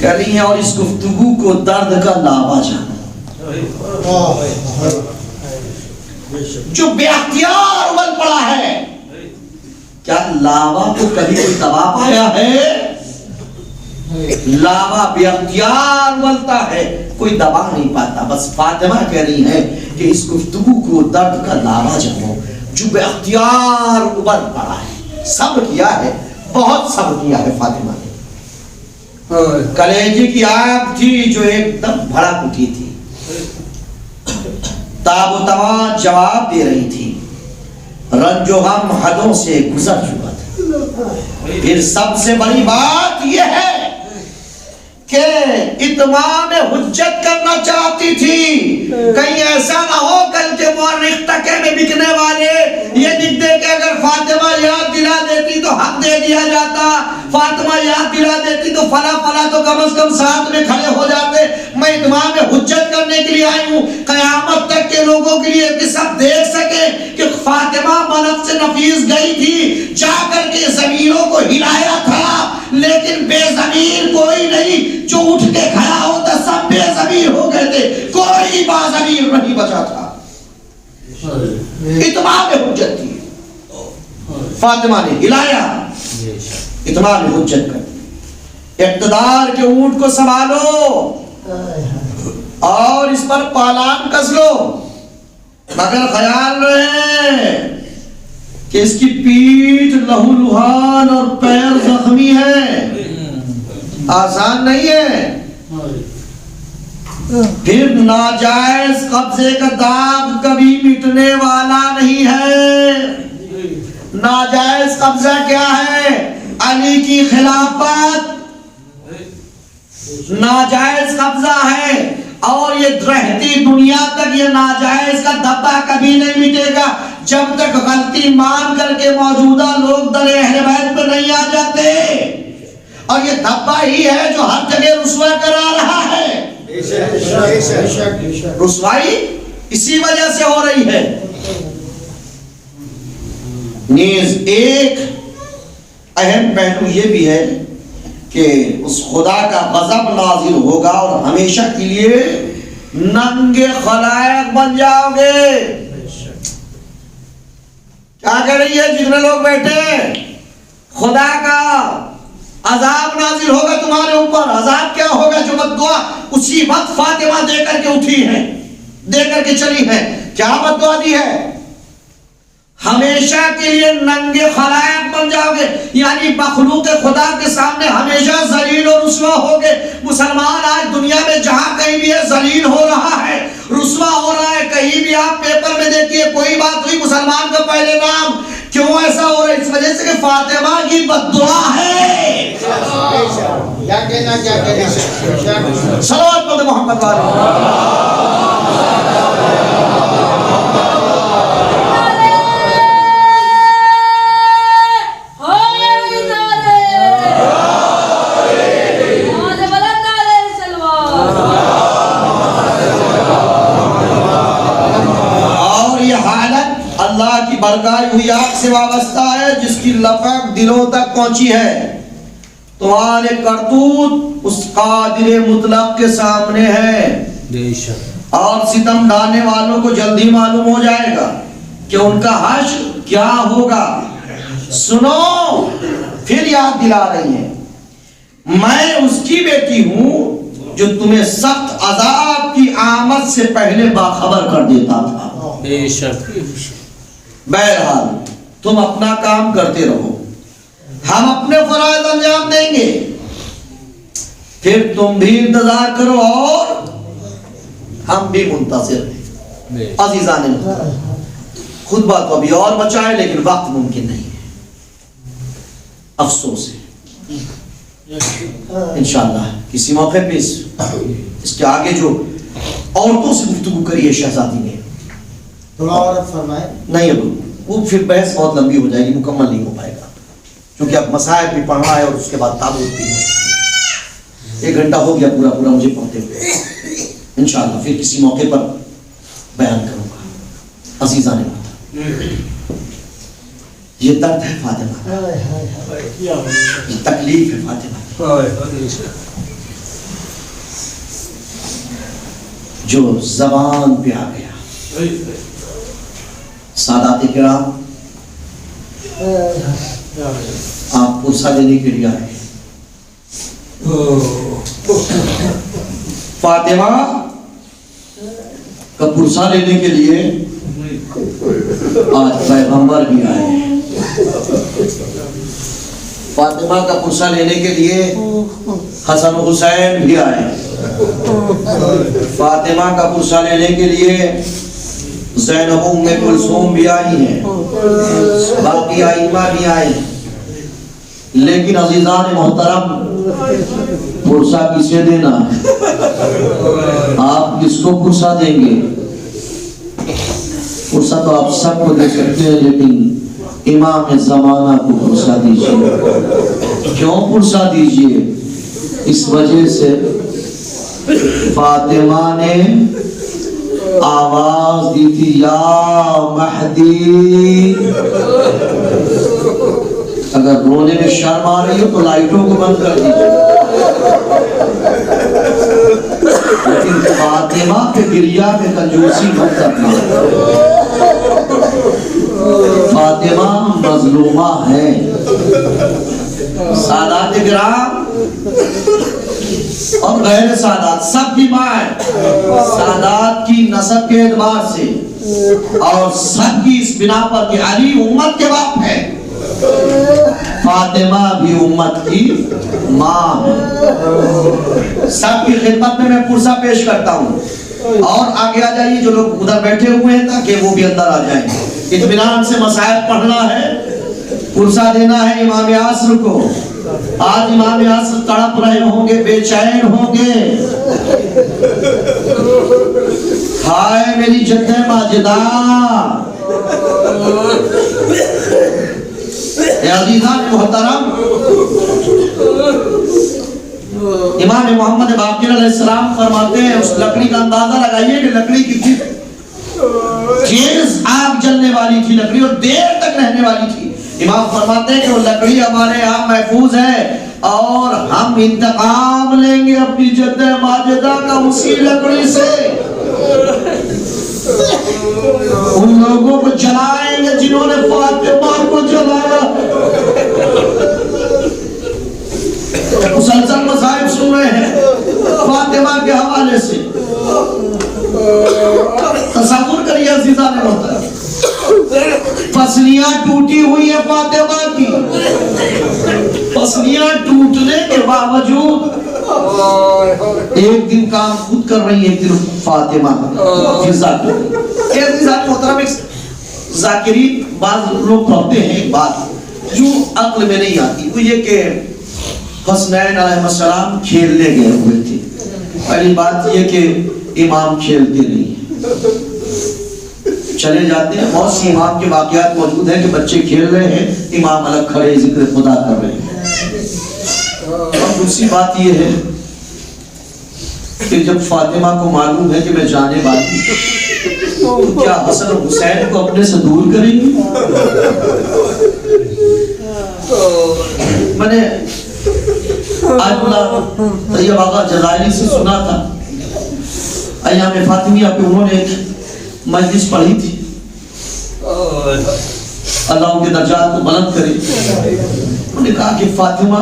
Speaker 1: کر رہی ہیں اور اس گفتگو کو درد کا لاوا جانا جو بے اختیار ابل پڑا ہے. کیا لاوا کو کبھی کوئی دبا پایا ہے؟ لاوا بے اختیار ابلتا ہے، کوئی دبا نہیں پاتا. بس فاطمہ کہہ رہی ہیں کہ اس گفتگو کو درد کا لاوا جانو جو بے اختیار ابل پڑا ہے. صبر کیا ہے، بہت صبر کیا ہے فاطمہ نے. کلیجے کی آگ تھی جو ایک دم بھڑک اٹھی تھی، تاب و تمام جواب دے رہی تھی، رنج و غم حدوں سے گزر چکا تھا. پھر سب سے بڑی بات یہ ہے کہ اتمام حجت کرنا چاہتی تھی. کہیں ایسا نہ ہو کل کے مورخ ٹکے میں بکنے والے یہ لکھ دے کہ اگر فاطمہ یاد دلا دیتی تو حق دے دیا جاتا، فاطمہ یاد دلا دیتی تو فلاں فلاں تو کم از کم ساتھ میں کھڑے ہو جاتے. میں اتمام حجت کرنے کے لیے آئی ہوں قیامت تک کے لوگوں کے لیے کہ سب دیکھ سکے کہ فاطمہ بنفس نفیس گئی تھی، جا کر کے زمینوں کو ہلایا تھا، لیکن بے ضمیر کوئی نہیں. جو اٹھ کے کھڑا ہوتا سب بے ضمیر ہو گئے تھے، کوئی باضمیر نہیں بچا تھا. اتمام حجت تھی، فاطمہ نے ہلایا. اتمام حجت کر اقتدار کے اونٹ کو سنبھالو اور اس پر پالان کس لو، مگر خیال رہے کہ اس کی پیٹھ لہو لہان اور پیر زخمی ہے، آسان نہیں ہے. پھر ناجائز قبضے کا داغ کبھی مٹنے والا نہیں ہے. ناجائز قبضہ کیا ہے؟ علی کی خلافت ناجائز قبضہ ہے، اور یہ رہتی دنیا تک یہ ناجائز کا دھبا کبھی نہیں مٹے گا جب تک غلطی مان کر کے موجودہ لوگ در اہل بیت پہ نہیں آ جاتے. اور یہ دھبا ہی ہے جو ہر جگہ رسوا کرا رہا ہے. رسوائی اسی وجہ سے ہو رہی ہے. نیز ایک اہم پہلو یہ بھی ہے کہ اس خدا کا غضب نازل ہوگا اور ہمیشہ کے لیے ننگے خلائق بن جاؤ گے. کیا کہہ رہی ہے جتنے لوگ بیٹھے ہیں؟ خدا کا عذاب نازل ہوگا تمہارے اوپر. عذاب کیا ہوگا؟ جو بد دعا اسی وقت فاطمہ دے کر کے اٹھی ہے، دے کر کے چلی ہے. کیا بد دعا دی ہے؟ ہمیشہ کے لیے ننگے خلائق بن جاؤ گے، یعنی مخلوق خدا کے سامنے ہمیشہ ذلیل و رسوا ہوگے. مسلمان آج دنیا میں جہاں کہیں بھی ہے ذلیل ہو رہا ہے، رسوا ہو رہا ہے. کہیں بھی آپ پیپر میں دیکھیے کوئی بات ہوئی مسلمان کا پہلے نام. کیوں ایسا ہو رہا ہے؟ اس وجہ سے کہ فاطمہ کی بد دعا ہے.
Speaker 3: کیا کہنا
Speaker 1: صلوات پڑھیں محمد والے. اللہ کی برگائی ہوئی آگ سے وابستہ ہے جس کی لپٹ دلوں تک پہنچی ہے. تمہارے کرتوت اس قادر مطلق کے سامنے ہے، اور ستم ڈالنے والوں کو جلدی معلوم ہو جائے گا کہ ان کا حشر کیا ہوگا. سنو، پھر یاد دلا رہی ہیں، میں اس کی بیٹی ہوں جو تمہیں سخت عذاب کی آمد سے پہلے باخبر کر دیتا تھا.
Speaker 2: بے شک.
Speaker 1: بہرحال تم اپنا کام کرتے رہو، ہم اپنے فرائض انجام دیں گے. پھر تم بھی انتظار کرو اور ہم بھی منتظر ہیں. عزیزان خطبہ تو ابھی اور بچا ہے لیکن وقت ممکن نہیں ہے، افسوس ہے. انشاءاللہ کسی موقع پہ اس کے آگے جو عورتوں سے گفتگو کری ہے شہزادی نے،
Speaker 3: تھوڑا اور فرمائے.
Speaker 1: نہیں ابو وہ پھر بحث بہت لمبی ہو جائے گی، مکمل نہیں ہو پائے گا کیونکہ اب مسائل بھی پڑھنا ہے اور اس کے بعد تابوت بھی ہے. 1 گھنٹہ ہو گیا پورا پورا مجھے پڑھتے ہوئے. انشاءاللہ پھر کسی موقع پر بیان کروں گا. عزیزہ نے بتا یہ درد ہے فاطمہ، یہ تکلیف ہے فاطمہ، جو زبان پہ آ گیا۔ سادات کرام آپ پرسہ دینے کے لیے آئے، فاطمہ کا پرسہ لینے کے لیے آج پیغمبر بھی آئے، فاطمہ کا پرسہ لینے کے لیے حسن و حسین بھی آئے، فاطمہ کا پرسہ لینے کے لیے زینب ام کلثوم بھی آئی ہیں، باقی ائمہ بھی آئے ہیں، لیکن عزیزان محترم پرسہ کسے دینا ہے؟ آپ کس کو پرسہ دیں گے؟ پرسہ تو آپ سب کو دے سکتے ہیں، لیکن امام زمانہ کو پرسہ دیجئے۔ کیوں پرسہ دیجئے؟ اس وجہ سے فاطمہ نے آواز دی تھی یا مہدی۔ اگر رونے میں شرم آ رہی ہو تو لائٹوں کو بند کر دیجئے، لیکن فاطمہ کے گریہ میں کنجوسی مت کرنا۔ فاطمہ مظلومہ ہے۔ سادات کرام اور غیر سادات سب کی ماں ہے، سادات کی نسب کے اعتبار سے اور سب کی اس بنا پر کہ علی امت کے باپ ہے، فاطمہ بھی امت کی ماں ہے۔ سب کی خدمت میں پرسہ پیش کرتا ہوں، اور آگے آ جائیے جو لوگ ادھر بیٹھے ہوئے ہیں تاکہ وہ بھی اندر آ جائیں۔ اطمینان سے مسائل پڑھنا ہے، پرسہ دینا ہے امام عصر کو۔ آج امام عصر تڑپ رہے ہوں گے، بے چین ہوں گے، ہائے میری جد ماجدہ۔ اے عزیزان محترم، امام محمد باقر علیہ السلام فرماتے ہیں اس لکڑی کا اندازہ لگائیے کہ لکڑی کی تیز آگ جلنے والی تھی لکڑی اور دیر تک رہنے والی تھی۔ امام فرماتے ہیں کہ وہ لکڑی ہمارے یہاں محفوظ ہے اور ہم انتقام لیں گے اپنی جد ماجدہ کا اسی لکڑی سے، ان لوگوں کو جلائیں گے جنہوں نے فاطمہ کو جلایا۔ مسلسل مصائب سن رہے ہیں فاطمہ کے حوالے سے۔ تصور کریے عزیزان محترم، پسلیاں ٹوٹی ہوئی ہیں فاطمہ کی، پسلیاں ٹوٹنے کے باوجود ایک دن کام خود کر رہی ہے، ایک دن فاطمہ فضا کو۔ اے عزیزان محترم، ایک ذاکرین بعض لوگ پڑھتے ہیں ایک بات جو عقل میں نہیں آتی، وہ یہ کہ حسنین علیہ السلام کھیلنے گئے ہوئے تھے۔ پہلی بات یہ کہ امام کھیلتے نہیں ہیں، چلے جاتے ہیں۔ بہت سی امام کے واقعات موجود ہیں کہ بچے کھیل رہے ہیں، امام الگ کھڑے ذکر خدا کر رہے ہیں۔ اور دوسری بات یہ ہے کہ جب فاطمہ کو معلوم ہے کہ میں جانے والی ہوں، کیا حسن و حسین کو اپنے سے دور کریں گی؟ میں نے آیت اللہ طیب آقا جزائری سے سنا تھا، ایام فاطمیہ پہ انہوں نے ایک مجلس پڑھی تھی، اللہ ان کے درجات کو بلند کرے۔ انہوں نے کہا کہ فاطمہ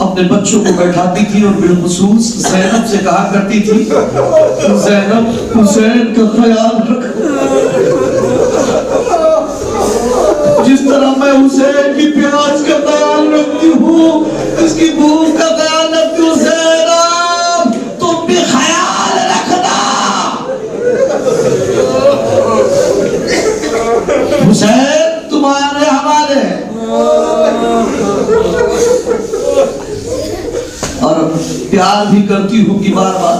Speaker 1: اپنے بچوں کو بیٹھاتی تھی اور بالخصوص زینب سے کہا کرتی تھی زینب حسین کا خیال رکھ، جس طرح میں حسین کی پیاس کا خیال رکھتی ہوں، اس کی بھوک کا خیال رکھتی ہوں، زینب تم بھی خیال رکھنا۔ حسین تمہارے حوالے اور پیار بھی کرتی ہوگی بار بار،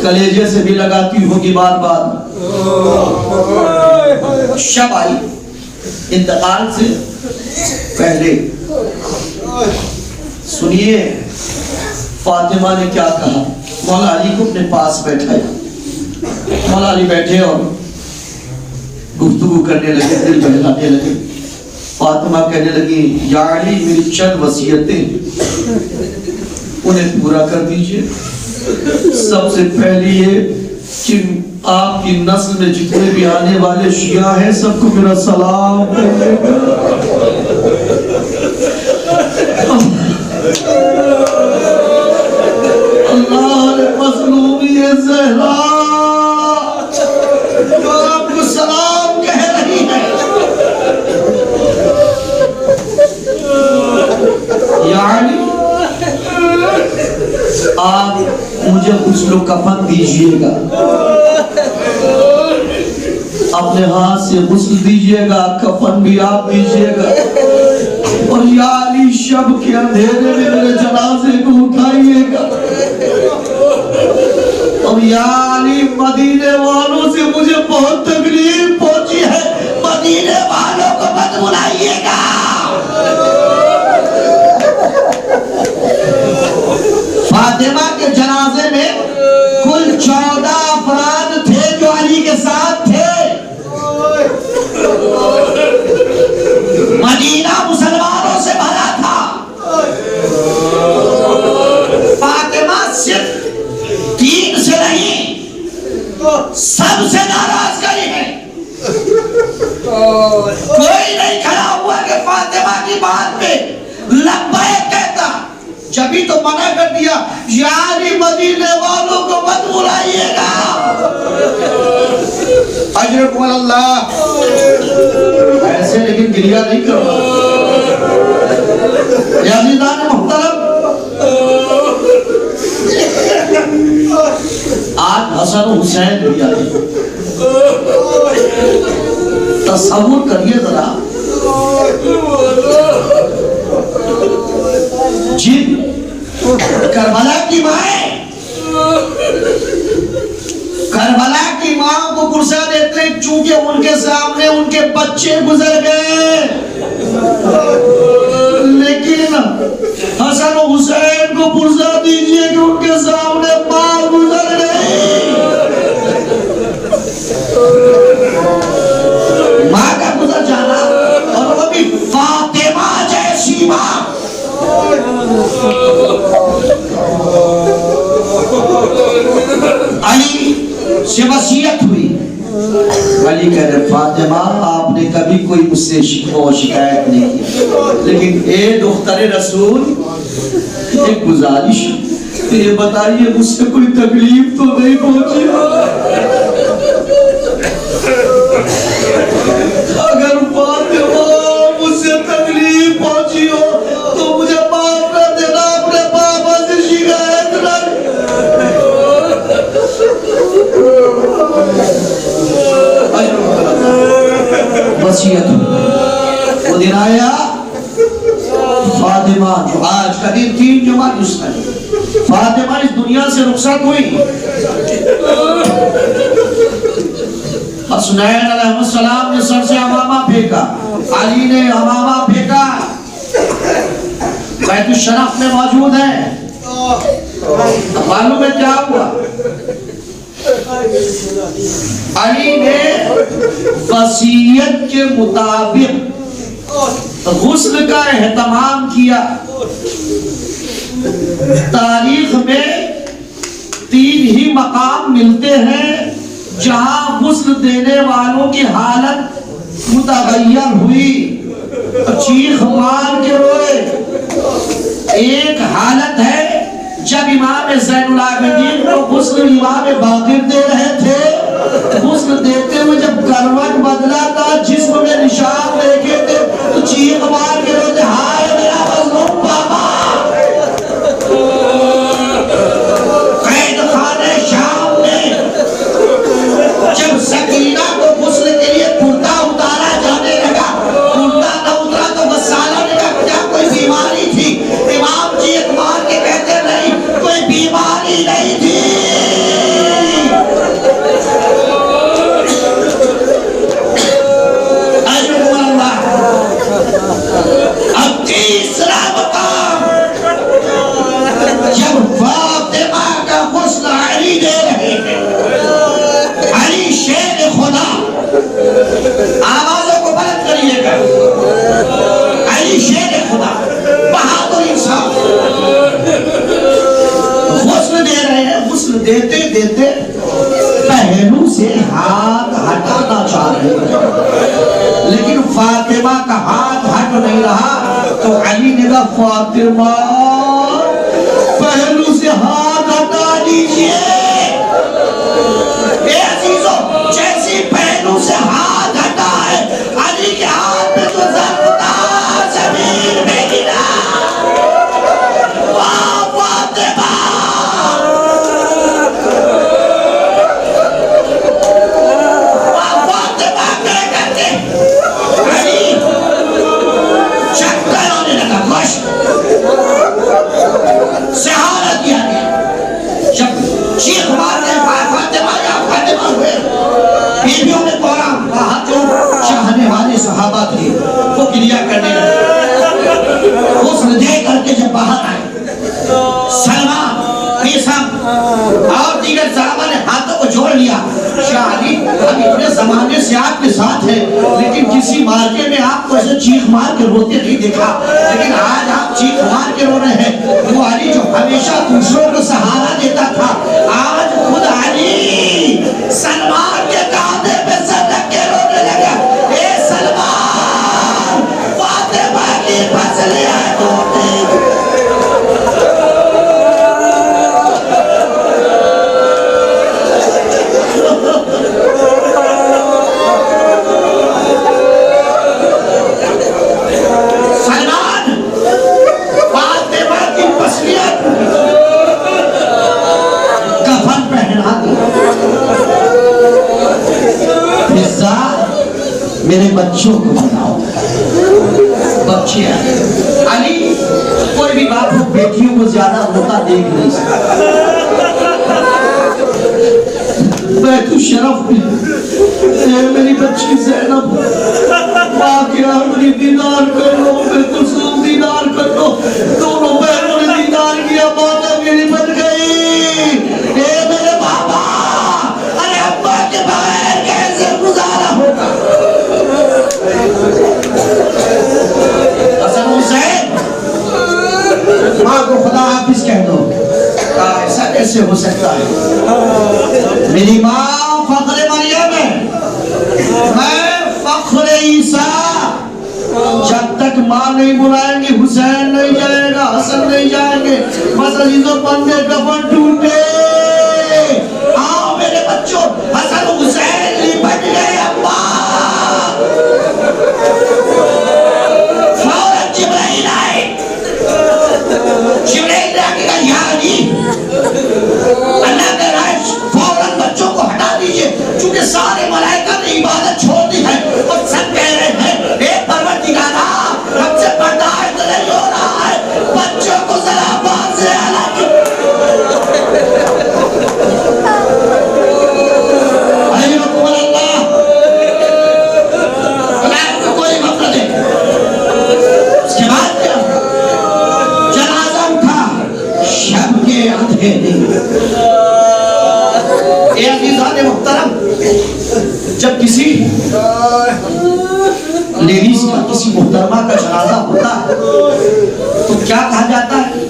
Speaker 1: کلیجے سے بھی لگاتی ہوگی بار بار۔ شب آئی انتقال سے پہلے، سنیے فاطمہ نے کیا کہا۔ مولا علی کو اپنے پاس بیٹھایا، مولا علی بیٹھے اور گفتگو کرنے لگے، دل بہلانے لگے. فاطمہ کہنے لگی یا علی میری چند وصیتیں انہیں پورا کر دیجئے. سب سے پہلی یہ کہ آپ کی نسل میں جتنے بھی آنے والے شیعہ ہیں سب کو میرا سلام کہیے گا. اللہ نے مظلومی زہرا جو آپ کو سلام کہہ رہی ہے. یعنی آپ مجھے غسل و کفن دیجئے گا، اپنے ہاتھ سے غسل دیجئے گا، کفن بھی آپ دیجئے گا، اور یا علی شب کے اندھیرے میں میرے جنازے کو اٹھائیے گا. اور یا علی مدینے والوں سے مجھے بہت تکلیف پہنچی ہے، مدینے والوں کو مت بلائیے گا. فاطمہ کے جنازے میں کل 14 افراد تھے جو علی کے ساتھ تھے. مدینہ مسلمانوں سے بھرا تھا. فاطمہ صرف 3 سے نہیں سب سے ناراض گئی ہے. کوئی نہیں کھڑا ہوا کہ فاطمہ کی بات پہ لبیک کہتا. جبھی تو منع کر دیا یا علی مدینے والوں کو مت بلائیے گا. اجرکم اللہ. ایسے لیکن گریہ نہیں کرو عزیزان محترم. آج حسن و حسین بھی آئے. تصور کریے ذرا جن کربلا کی مائیں کربلا کی ماں کو غصہ دیتے ہیں چونکہ ان کے سامنے ان کے بچے گزر گئے، لیکن حسن و حسین کو غصہ دیجئے کہ ان کے سامنے ماں گزر گئی. ماں کا گزر جانا اور وہ بھی فاطمہ جیسی ماں. علی سے وصیت ہوئی. علی کہہ رہے فاطمہ آپ نے کبھی کوئی مجھ سے شکوہ و شکایت نہیں کی، لیکن اے دختر رسول ایک گزارش یہ بتائیے مجھ سے کوئی تکلیف تو نہیں پہنچی؟ اگر فاطمہ مجھ سے تکلیف پہنچی ہو تو مجھے معاف کر دینا، اپنے پاپا سے شکایت نہ. وصیت وہ دن آیا فاطمہ جو آج کا دن 3 جمعہ جس میں فاطمہ اس دنیا سے رخصت ہوئی. حسنین علیہ السلام نے سر سے امامہ پھینکا، علی نے امامہ پھینکا. بیت الشرف میں موجود ہے. معلوم ہے کیا ہوا؟ علی نے وصیت کے مطابق غسل کا اہتمام کیا. تاریخ میں 3 ہی مقام ملتے ہیں جہاں غسل دینے والوں کی حالت متغیر ہوئی، چیخ مار کے روئے. ایک حالت ہے جب امام زین العابدین کو غسل امام باقر دے رہے تھے، غسل دیتے ہوئے جب کروٹ بدلا تھا جسم میں نشان دیکھے تھے تو چیخ مار کے روتے ہائے میرا مظلوم بابا. قید خانے شام میں جب سکینہ کو غسل کے لیے کرتا اتارا جانے لگا، کرتا نہ اترا تو غسالہ نے کہا کیا کوئی بیماری تھی؟ امام جی اعتماد کے کہتے نہیں کوئی بیماری نہیں تھی. اب سے ہاتھ ہٹانا چاہ رہے ہیں، لیکن فاطمہ کا ہاتھ ہٹ نہیں رہا تو علی نے کہا فاطمہ پہلو سے ہاتھ ہٹا دیجئے۔ اے عزیزو، جیسی پہلو سے ہاتھ ہٹا ہے، علی کے ہاتھ میں تو ضرب تھا، زمین میں گرا۔ واہ فاطمہ، واہ فاطمہ کہہ کر کے علی چکر ہونے لگا، خوش سہارا دیا گیا۔ جب چیخ مارتے فاطمہ یا فاطمہ ہوئے، بیویوں میں قرآن کہا جو چاہنے والے صحابہ تھے وہ گریہ کرنے لگے۔ حسن دے کر کے جب باہر آئے، سلمان، قیسم اور دیگر صحابہ نے ہاتھوں کو جوڑ لیا۔ شاہ علی، ہم اتنے زمانے سے آپ کے ساتھ ہیں، لیکن کسی مارکے میں آپ کو ایسے چیخ مار کے روتے نہیں دیکھا، لیکن آج آپ چیخ مار کے رو رہے ہیں۔ وہ علی جو ہمیشہ دوسروں کو سہارا دیتا تھا، آج خود علی سلمان کے کاندھے پہ سر رکھ کے رونے لگا۔ اے سلمان، فاطمہ کی پسلیاں ٹوٹیں۔ سلمان، فاطمہ کی پسلیاں کفن پہنا دیا۔ فضا، میرے بچوں کو بناؤ۔ بچے علی، کوئی بھی باپ کو بیٹیوں کو زیادہ روتا دیکھ نہیں سکتا۔ بیت الشرف میں اے میری بچی زینب، ماں کے آخری دیدار کر لو، بیت السلام دیدار کر لو۔ دونوں بہنوں نے دیدار کیا، ماں میری بن گئی۔ اے میرے بابا، ارے ابا کے بغیر کیسے گزارا ہوگا؟ حسن حسین، ماں کو خدا حافظ کہہ دو۔ ایسا کیسے ہو سکتا ہے؟ میری ماں فخر مریم ہے، میں فخر عیسیٰ۔ جب تک ماں نہیں بلائیں گے حسین نہیں جائے گا، حسن نہیں جائیں گے۔ بس عزیزوں، بندے کفن ٹوٹے۔ آؤ میرے بچوں، حسن حسین لپٹ گئے۔ ابا، فوراً جبرائیل آئے۔ جبرائیل نے کہا یا علی، اللہ کے رائے فوراً بچوں کو ہٹا دیجئے، چونکہ سارے ملائکہ نے عبادت چھوڑ دی ہے اور سب کہہ رہے ہیں اے پروردگارا، ہم سے برداشت نہیں ہو رہا ہے، بچوں کو ذرا بات سے الگ۔ علیکم اللہ، اللہ کو کوئی مفرد ہے۔ اس کے بعد کیا؟ جنازہ اٹھا شب کے اندھیرے۔ اے عزیزان محترم، جب کسی لیڈیز کا، کسی محترمہ کا جنازہ ہوتا ہے تو کیا کہا جاتا ہے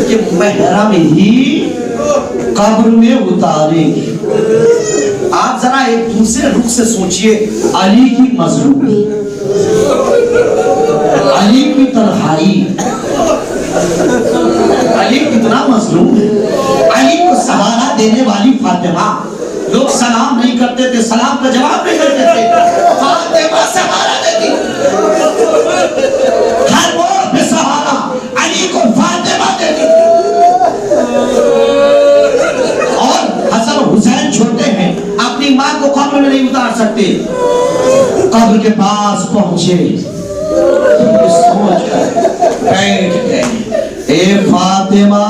Speaker 1: کہ محرم ہی قبر میں اتارے گی۔ آپ ذرا ایک دوسرے رخ سے سوچئے، علی کی مظلومی، علی کی تنہائی، علی کتنا مظلوم ہے۔ علی کو سہارا دینے والی فاطمہ، لوگ سلام نہیں کرتے تھے، سلام کا جواب نہیں کرتے تھے، فاطمہ سہارا دیتی۔ ہر موڑ پہ سہارا علی کو فاطمہ دیتی۔ اور حسن حسین چھوٹے ہیں، اپنی ماں کو قبر میں نہیں اتار سکتے، قبر کے پاس پہنچے، سوچ کر بیٹھ گئے۔ اے فاطمہ،